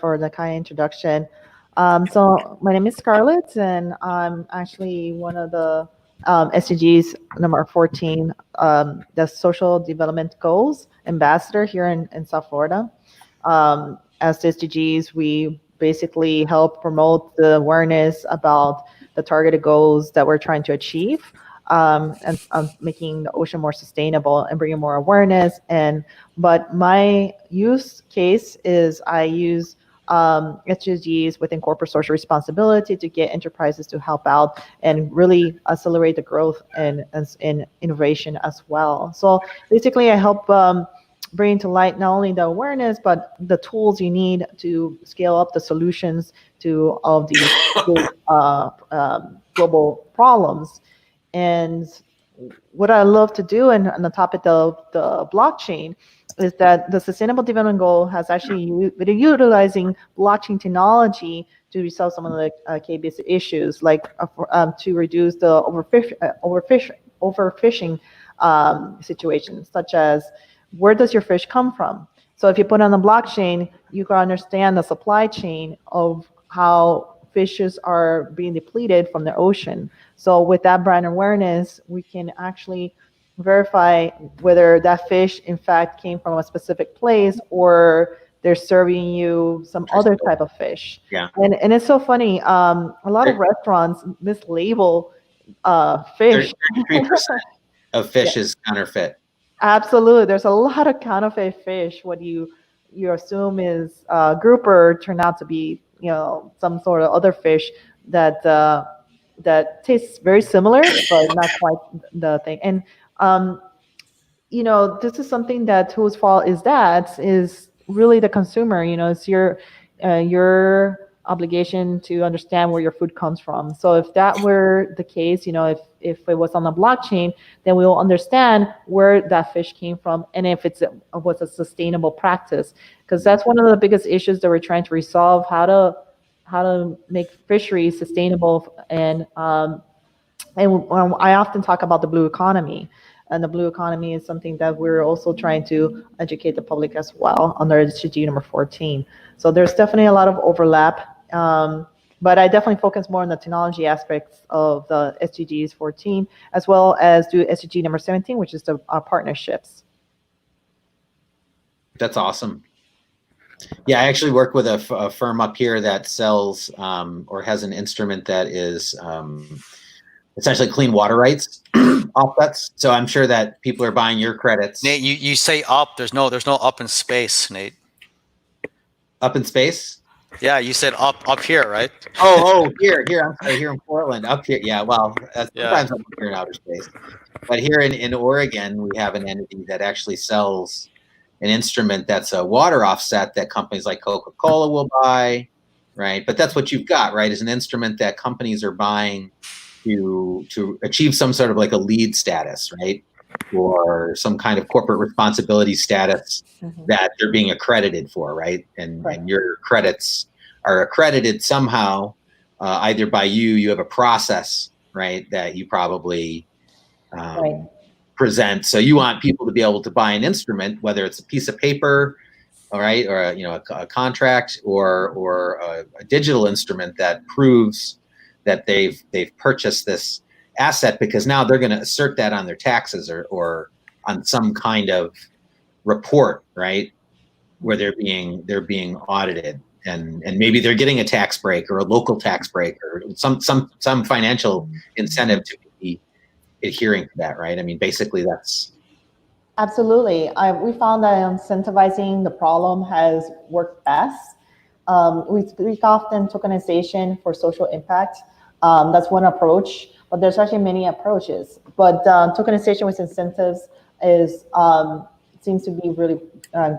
for the kind introduction. So my name is Scarlett, and I'm actually one of the SDGs number 14, the Social Development Goals Ambassador here in South Florida. As the SDGs, we basically help promote the awareness about the targeted goals that we're trying to achieve, and making the ocean more sustainable and bringing more awareness. But my use case is I use SDGs within corporate social responsibility to get enterprises to help out and really accelerate the growth and innovation as well. So basically, I help bring to light not only the awareness, but the tools you need to scale up the solutions to all of these global problems. And what I love to do, and on the topic of the blockchain, is that the Sustainable Development Goal has actually been utilizing blockchain technology to resolve some of the key issues, like to reduce the overfishing situations, such as where does your fish come from? So if you put on the blockchain, you can understand the supply chain of how fishes are being depleted from the ocean. So with that brand awareness, we can actually verify whether that fish in fact came from a specific place or they're serving you some other type of fish. Yeah. And it's so funny. A lot of restaurants mislabel fish. 33% of fish is counterfeit. Absolutely. There's a lot of counterfeit fish. What you assume is grouper turned out to be, some sort of other fish that tastes very similar, but not quite the thing. And this is something that whose fault is really the consumer. It's your obligation to understand where your food comes from. So if that were the case, if it was on the blockchain, then we will understand where that fish came from and if it was a sustainable practice. Because that's one of the biggest issues that we're trying to resolve: how to make fisheries sustainable. And I often talk about the blue economy. And the blue economy is something that we're also trying to educate the public as well under SDG number 14. So there's definitely a lot of overlap. But I definitely focus more on the technology aspects of the SDGs 14, as well as do SDG number 17, which is the partnerships. That's awesome. Yeah, I actually work with a firm up here that sells or has an instrument that is essentially clean water rights offsets. So I'm sure that people are buying your credits. Nate, you say up. There's no up in space, Nate. Up in space? Yeah, you said up here, right? Here. I'm sorry, here in Portland, up here. Yeah, well, sometimes I'm here in outer space. But here in Oregon, we have an entity that actually sells an instrument that's a water offset that companies like Coca-Cola will buy, right? But that's what you've got, right? Is an instrument that companies are buying to achieve some sort of like a lead status, right? Or some kind of corporate responsibility status that they're being accredited for, right? And your credits are accredited somehow, either by you have a process, right, that you probably present. So you want people to be able to buy an instrument, whether it's a piece of paper, all right, or a contract, or a digital instrument that proves that they've purchased this asset, because now they're going to assert that on their taxes or on some kind of report, right, where they're being audited, and maybe they're getting a tax break or a local tax break or some financial incentive to be adhering to that, right? I mean, basically that's absolutely. We found that incentivizing the problem has worked best. We speak often tokenization for social impact. That's one approach, but there's actually many approaches. But tokenization with incentives seems to be really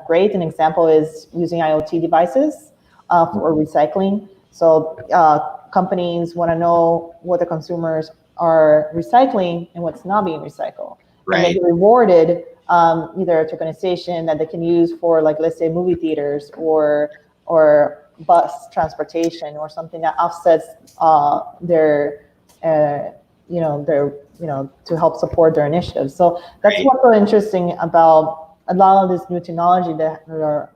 great. An example is using IoT devices for recycling. So companies want to know what the consumers are recycling and what's not being recycled. Right. And they get rewarded either a tokenization that they can use for, like, let's say movie theaters or bus transportation, or something that offsets their to help support their initiatives. So that's what's so interesting about a lot of this new technology that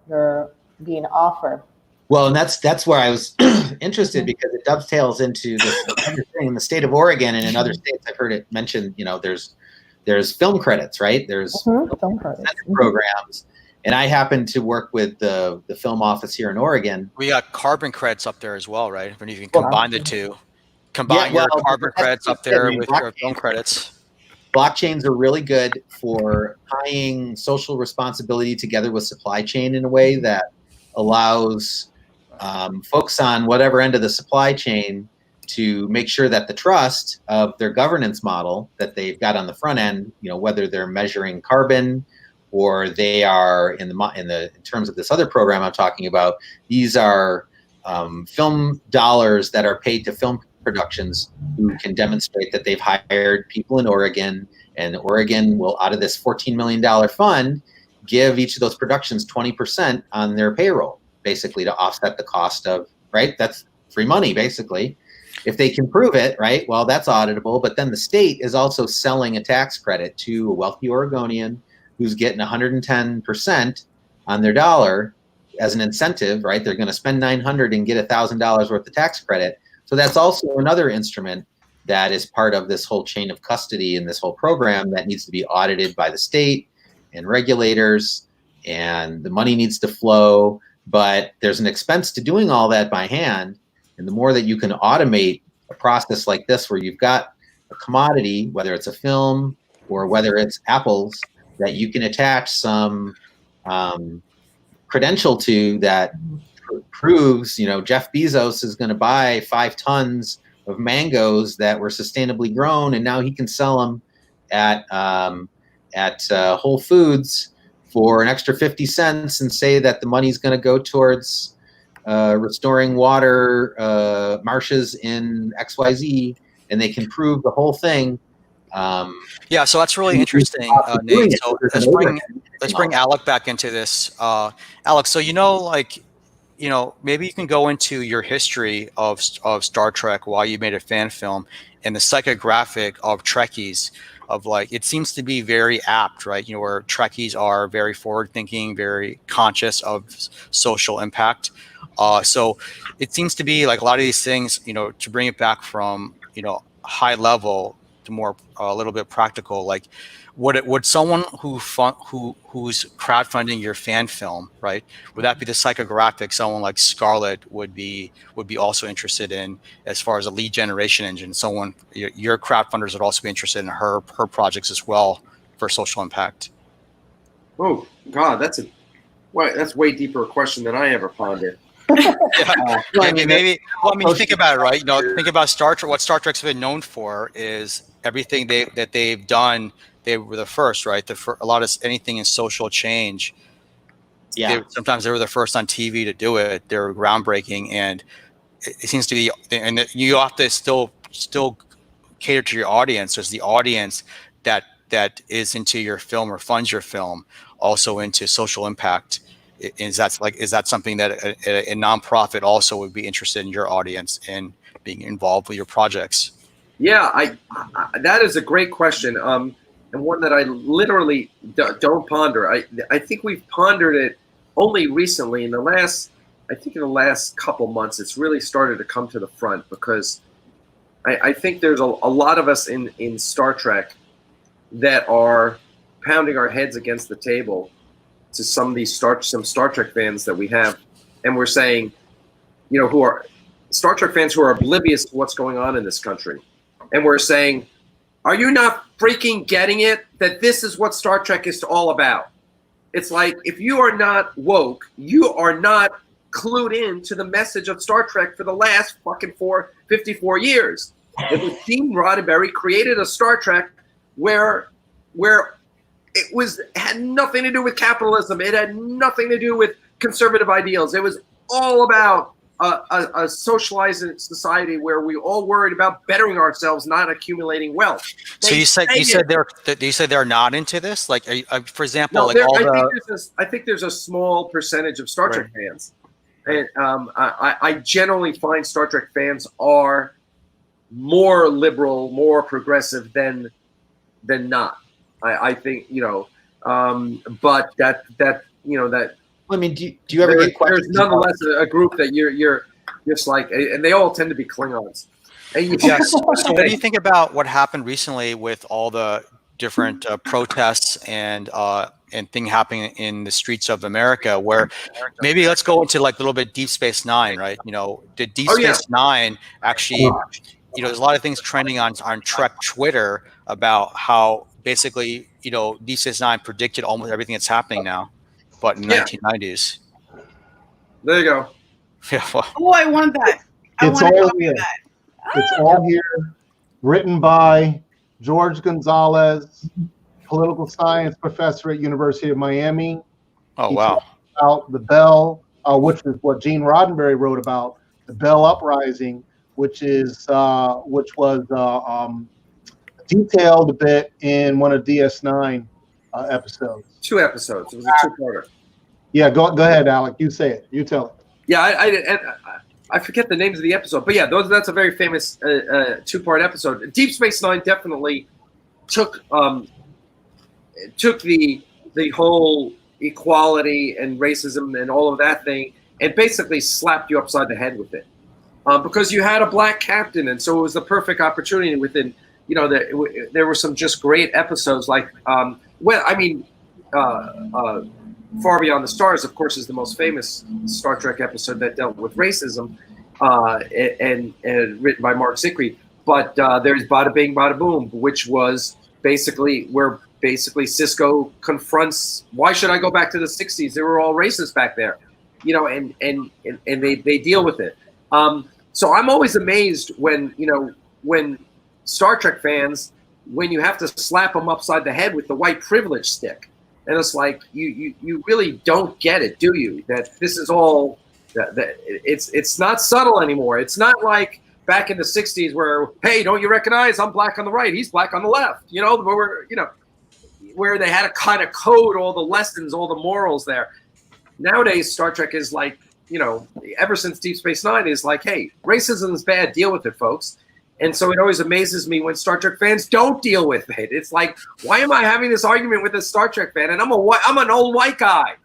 they're being offered. Well, and that's where I was interested, because it dovetails into this other thing in the state of Oregon and in other states. I've heard it mentioned. There's film credits, right? There's film credits programs, and I happen to work with the film office here in Oregon. We got carbon credits up there as well, right? If you can combine the two, combine your carbon credits up there with your film credits. Blockchains are really good for tying social responsibility together with supply chain in a way that allows folks on whatever end of the supply chain to make sure that the trust of their governance model that they've got on the front end, whether they're measuring carbon or they are in terms of this other program I'm talking about, these are film dollars that are paid to film productions who can demonstrate that they've hired people in Oregon, and Oregon will, out of this $14 million fund, give each of those productions 20% on their payroll, basically to offset the cost of, right? That's free money, basically. If they can prove it, right, well, that's auditable. But then the state is also selling a tax credit to a wealthy Oregonian who's getting 110% on their dollar as an incentive, right? They're going to spend $900 and get $1,000 worth of tax credit. So that's also another instrument that is part of this whole chain of custody and this whole program that needs to be audited by the state and regulators, and the money needs to flow. But there's an expense to doing all that by hand. And the more that you can automate a process like this, where you've got a commodity, whether it's a film or whether it's apples, that you can attach some credential to that proves, Jeff Bezos is going to buy 5 tons of mangoes that were sustainably grown, and now he can sell them at Whole Foods for an extra 50 cents and say that the money's going to go towards restoring water marshes in XYZ, and they can prove the whole thing. Yeah, so that's really interesting, Nate. So let's bring Alec back into this. Alec, so maybe you can go into your history of Star Trek, why you made a fan film, and the psychographic of Trekkies. It seems to be very apt, right? Where Trekkies are very forward-thinking, very conscious of social impact. So it seems to be like a lot of these things, to bring it back from, high level to more a little bit practical. Like, would someone who's crowdfunding your fan film, right? Would that be the psychographic someone like Scarlett would be also interested in, as far as a lead generation engine? Someone, your crowdfunders would also be interested in her projects as well for social impact. Oh God, that's way deeper a question than I ever pondered. Maybe. Well, I mean, think about it, right? Think about Star Trek. What Star Trek's been known for is everything that they've done. They were the first, right? A lot of anything in social change. Yeah. Sometimes they were the first on TV to do it. They're groundbreaking, and it seems to be. And you have to still cater to your audience. There's the audience that is into your film or funds your film, also into social impact. Is that something that a nonprofit also would be interested in your audience and being involved with your projects? Yeah, I that is a great question, and one that I literally don't ponder. I think we've pondered it only recently in the last couple months. It's really started to come to the front, because I think there's a lot of us in Star Trek that are pounding our heads against the table to some Star Trek fans that we have, and we're saying, who are Star Trek fans who are oblivious to what's going on in this country, and we're saying, are you not freaking getting it that this is what Star Trek is all about? It's like, if you are not woke, you are not clued in to the message of Star Trek for the last fucking 54 years. It was Gene Roddenberry created a Star Trek where it had nothing to do with capitalism. It had nothing to do with conservative ideals. It was all about a socialized society where we all worried about bettering ourselves, not accumulating wealth. So you said they're not into this? Like, for example, no, I think there's a small percentage of Star Trek fans, and I generally find Star Trek fans are more liberal, more progressive than not. I think, but that. I mean, do you ever get questions? There's nonetheless a group that you're just like, and they all tend to be Klingons. Yes. So what do you think about what happened recently with all the different protests and thing happening in the streets of America, where maybe let's go into like a little bit Deep Space Nine, right? Did Deep Space Nine actually, there's a lot of things trending on Trek Twitter about how basically, Deep Space Nine predicted almost everything that's happening now, but in the 1990s. There you go. Yeah, well, Oh, I want that. It's all here. It's all here. Written by George Gonzalez, political science professor at University of Miami. Oh, He wow. talks about the Bell, which is what Gene Roddenberry wrote about, the Bell Uprising, which was detailed a bit in one of DS9 episodes. 2 episodes. It was a 2-parter. Yeah, go ahead, Alec. You say it. You tell it. Yeah, I forget the names of the episode, but yeah, that's a very famous 2-part episode. Deep Space Nine definitely took the whole equality and racism and all of that thing and basically slapped you upside the head with it, because you had a black captain, and so it was the perfect opportunity within. There were some just great episodes like, Far Beyond the Stars, of course, is the most famous Star Trek episode that dealt with racism, and written by Mark Zicree. But there's Bada Bing, Bada Boom, which was where Cisco confronts, why should I go back to the 60s? They were all racist back there, and they deal with it. So I'm always amazed when Star Trek fans, when you have to slap them upside the head with the white privilege stick. And it's like, you really don't get it, do you? That this is all, that it's not subtle anymore. It's not like back in the 60s where, hey, don't you recognize I'm black on the right, he's black on the left. Where they had to kind of code all the lessons, all the morals there. Nowadays, Star Trek is like, ever since Deep Space Nine is like, hey, racism is bad, deal with it, folks. And so it always amazes me when Star Trek fans don't deal with it. It's like, why am I having this argument with a Star Trek fan? And I'm an old white guy.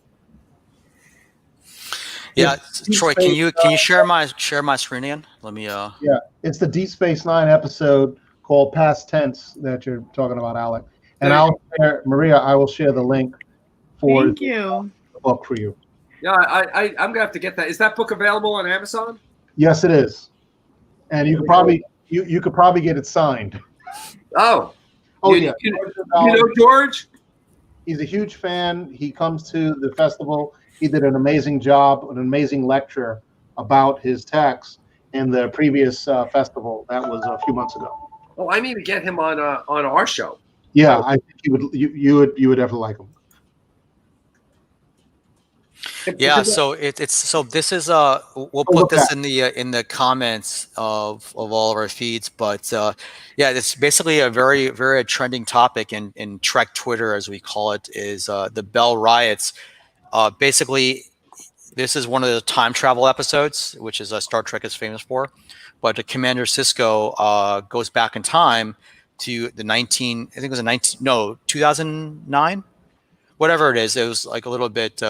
Yeah, Deep Troy, Space can you share my screen again? Let me Yeah, it's the Deep Space Nine episode called Past Tense that you're talking about, Alec. And I'll share, Maria, I will share the link for Thank you. the book for you. Yeah, I'm gonna have to get that. Is that book available on Amazon? Yes, it is. And you could probably you could probably get it signed. Oh. Oh you, yeah. You know George? He's a huge fan. He comes to the festival. He did an amazing job, an amazing lecture about his text in the previous festival. That was a few months ago. Oh, I need to get him on our show. Yeah, I think you would definitely like him. Yeah, so so this is we'll put this in the comments of all of our feeds, but yeah, it's basically a very trending topic in Trek Twitter, as we call it, is the Bell riots. Basically, this is one of the time travel episodes, which is Star Trek is famous for, but the Commander Sisko goes back in time to the 2009, whatever it is. It was like a little bit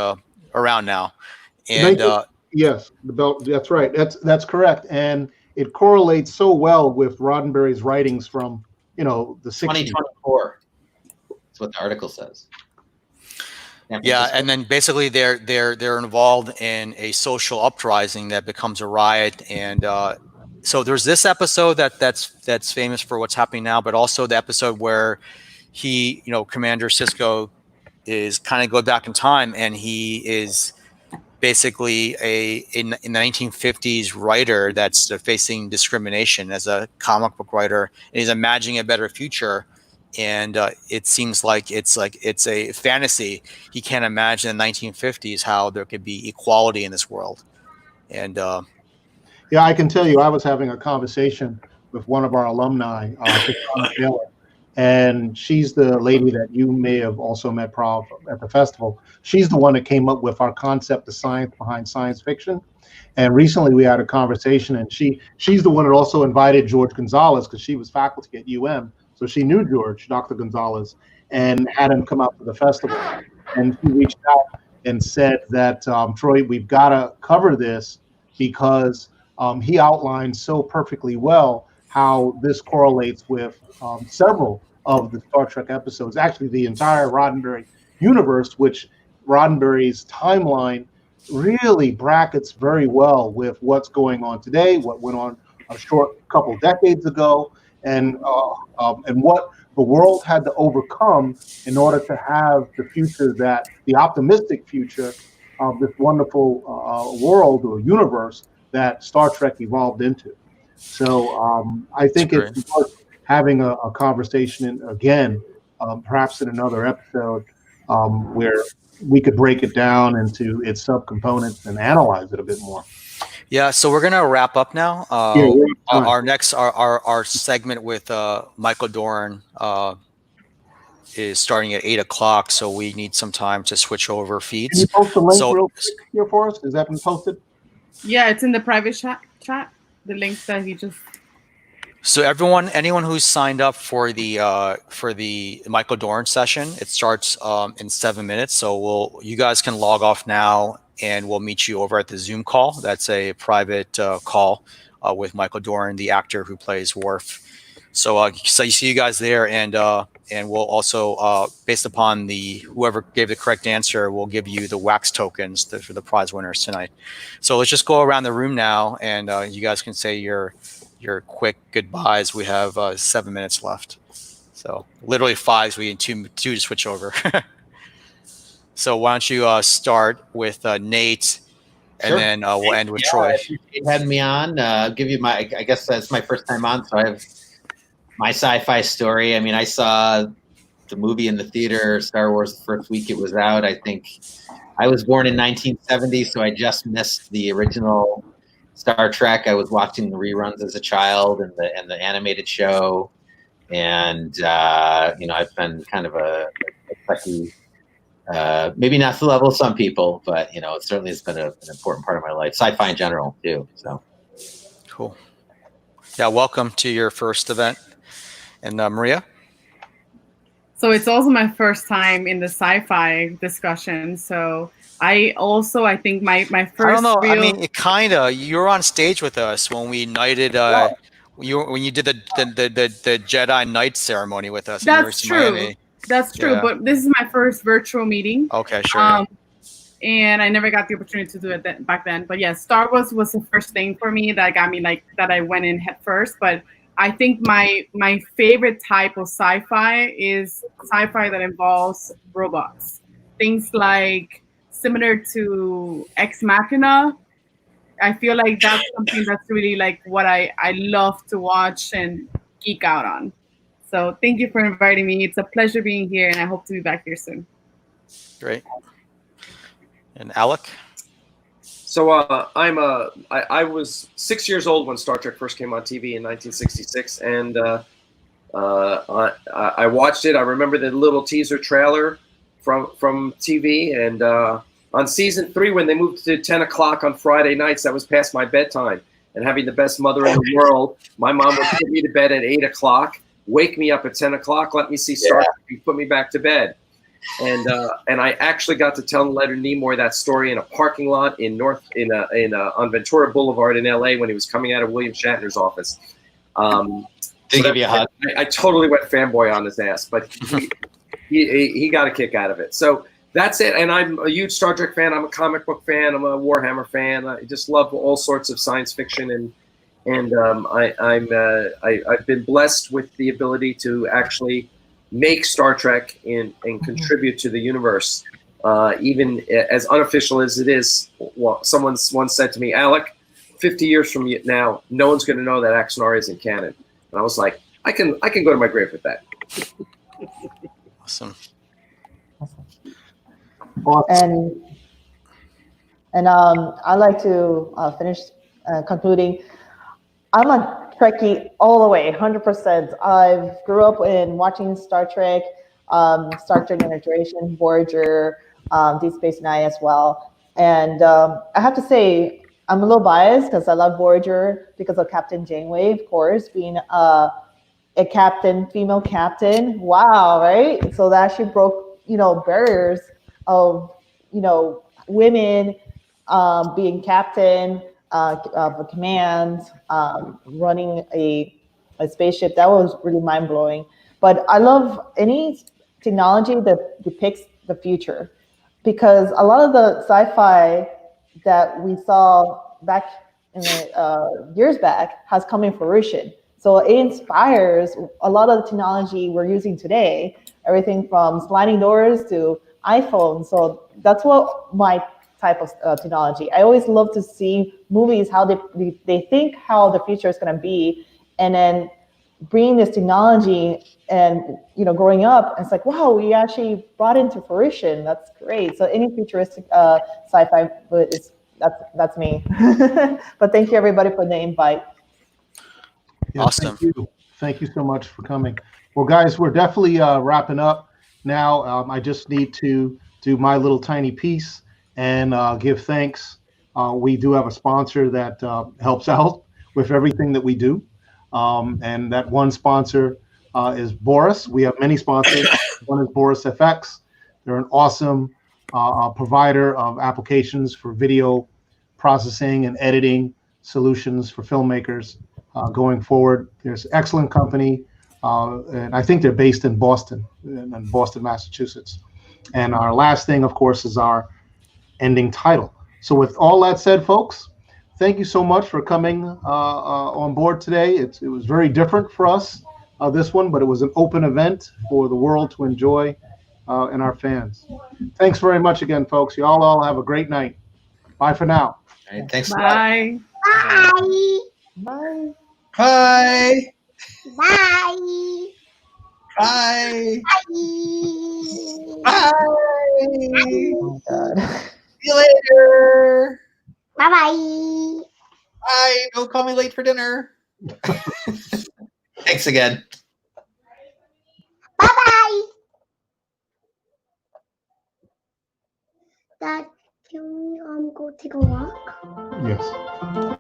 around now. And yes, the belt. That's right. That's correct, and it correlates so well with Roddenberry's writings from the 60s. 2024. That's what the article says. Yeah, and then basically they're involved in a social uprising that becomes a riot, and so there's this episode that's famous for what's happening now, but also the episode where Commander Sisko is kind of go back in time, and he is basically in the 1950s writer that's facing discrimination as a comic book writer, and he's imagining a better future. And it seems like it's a fantasy. He can't imagine in the 1950s how there could be equality in this world. And yeah, I can tell you, I was having a conversation with one of our alumni, Taylor, and she's the lady that you may have also met, Prov, at the festival. She's the one that came up with our concept of science behind science fiction. And recently we had a conversation, and she's the one that also invited George Gonzalez, because she was faculty at UM. So she knew George, Dr. Gonzalez, and had him come out to the festival. And he reached out and said that, Troy, we've got to cover this because he outlined so perfectly well how this correlates with several of the Star Trek episodes, actually the entire Roddenberry universe, which Roddenberry's timeline really brackets very well with what's going on today, what went on a short couple decades ago, and what the world had to overcome in order to have the future, that the optimistic future of this wonderful world or universe that Star Trek evolved into. So I think it's worth having a conversation again, perhaps in another episode, where we could break it down into its subcomponents and analyze it a bit more. Yeah, so we're gonna wrap up now. Our segment with Michael Dorn is starting at 8:00, so we need some time to switch over feeds. Can you post the link real quick here for us? Has that been posted? Yeah, it's in the private chat. The link that he just. So anyone who's signed up for the Michael Dorn session, it starts in 7 minutes. So you guys can log off now, and we'll meet you over at the Zoom call. That's a private call with Michael Dorn, the actor who plays Worf. So you see you guys there, and we'll also based upon whoever gave the correct answer, we'll give you the wax tokens for the prize winners tonight. So let's just go around the room now, and you guys can say your quick goodbyes. We have 7 minutes left, so literally 5. So we need two to switch over. So why don't you start with Nate, and then we'll end with Troy. I appreciate having me on. Give you I guess that's my first time on, so I have my sci-fi story. I mean, I saw the movie in the theater, Star Wars, the first week it was out. I think I was born in 1970, so I just missed the original Star Trek. I was watching the reruns as a child and the animated show, and I've been kind of a Trekkie. Maybe not to the level of some people, but it certainly has been an important part of my life. Sci-fi in general too. So cool. Yeah, welcome to your first event. And Maria. So it's also my first time in the sci-fi discussion. So I think my first I don't know. I real mean, it you were on stage with us when we knighted. When you did the Jedi Knight ceremony with us in That's University of true. Miami. That's true. Yeah. But this is my first virtual meeting. Okay, sure. Yeah. And I never got the opportunity to do it back then. But yeah, Star Wars was the first thing for me that got me that I went in head first. But I think my favorite type of sci-fi is sci-fi that involves robots. Things like similar to Ex Machina. I feel like that's something that's really like what I love to watch and geek out on. So thank you for inviting me. It's a pleasure being here, and I hope to be back here soon. Great. And Alec? So I was 6 years old when Star Trek first came on TV in 1966, and I watched it. I remember the little teaser trailer from TV, and on season 3, when they moved to 10 o'clock on Friday nights, that was past my bedtime. And having the best mother in the world, my mom would put me to bed at 8 o'clock, wake me up at 10 o'clock, let me see Star Trek, and put me back to bed. And I actually got to tell Leonard Nimoy that story in a parking lot on Ventura Boulevard in LA when he was coming out of William Shatner's office. Did give you a hug? I totally went fanboy on his ass, but he got a kick out of it. So that's it. And I'm a huge Star Trek fan. I'm a comic book fan. I'm a Warhammer fan. I just love all sorts of science fiction, and I've been blessed with the ability to actually make Star Trek and contribute to the universe, even as unofficial as it is. Well, someone once said to me, Alec, 50 years from now, no one's going to know that Axanar isn't canon. And I was like, I can go to my grave with that. Awesome. And I'd like to finish concluding. I'm a Trekkie all the way, 100%. I grew up in watching Star Trek, Star Trek Generation, Voyager, Deep Space Nine as well. And I have to say, I'm a little biased because I love Voyager because of Captain Janeway, of course, being a captain, female captain. Wow, right? So that actually broke, barriers of, women being captain of a command, running a spaceship. That was really mind blowing. But I love any technology that depicts the future, because a lot of the sci-fi that we saw back in the years back has come in fruition. So it inspires a lot of the technology we're using today, everything from sliding doors to iPhones. So that's what my type of technology. I always love to see movies, how they think how the future is going to be, and then bringing this technology and growing up, it's like, wow, we actually brought into fruition. That's great. So any futuristic sci-fi, that's me. But thank you everybody for the invite. Yeah, awesome. Thank you so much for coming. Well, guys, we're definitely wrapping up now. I just need to do my little tiny piece and give thanks. We do have a sponsor that helps out with everything that we do. And that one sponsor is Boris. We have many sponsors. One is Boris FX. They're an awesome provider of applications for video processing and editing solutions for filmmakers going forward. There's excellent company, and I think they're based in Boston, Massachusetts. And our last thing, of course, is our ending title. So with all that said, folks, thank you so much for coming on board today. It was very different for us, this one, but it was an open event for the world to enjoy and our fans. Thanks very much again, folks. You all have a great night. Bye for now. All right, thanks. Bye. Bye. Bye. Bye. Bye. Bye. Bye. Oh, God. See you later. Bye-bye. Bye. Don't call me late for dinner. Thanks again. Bye-bye. Dad, can we go take a walk? Yes.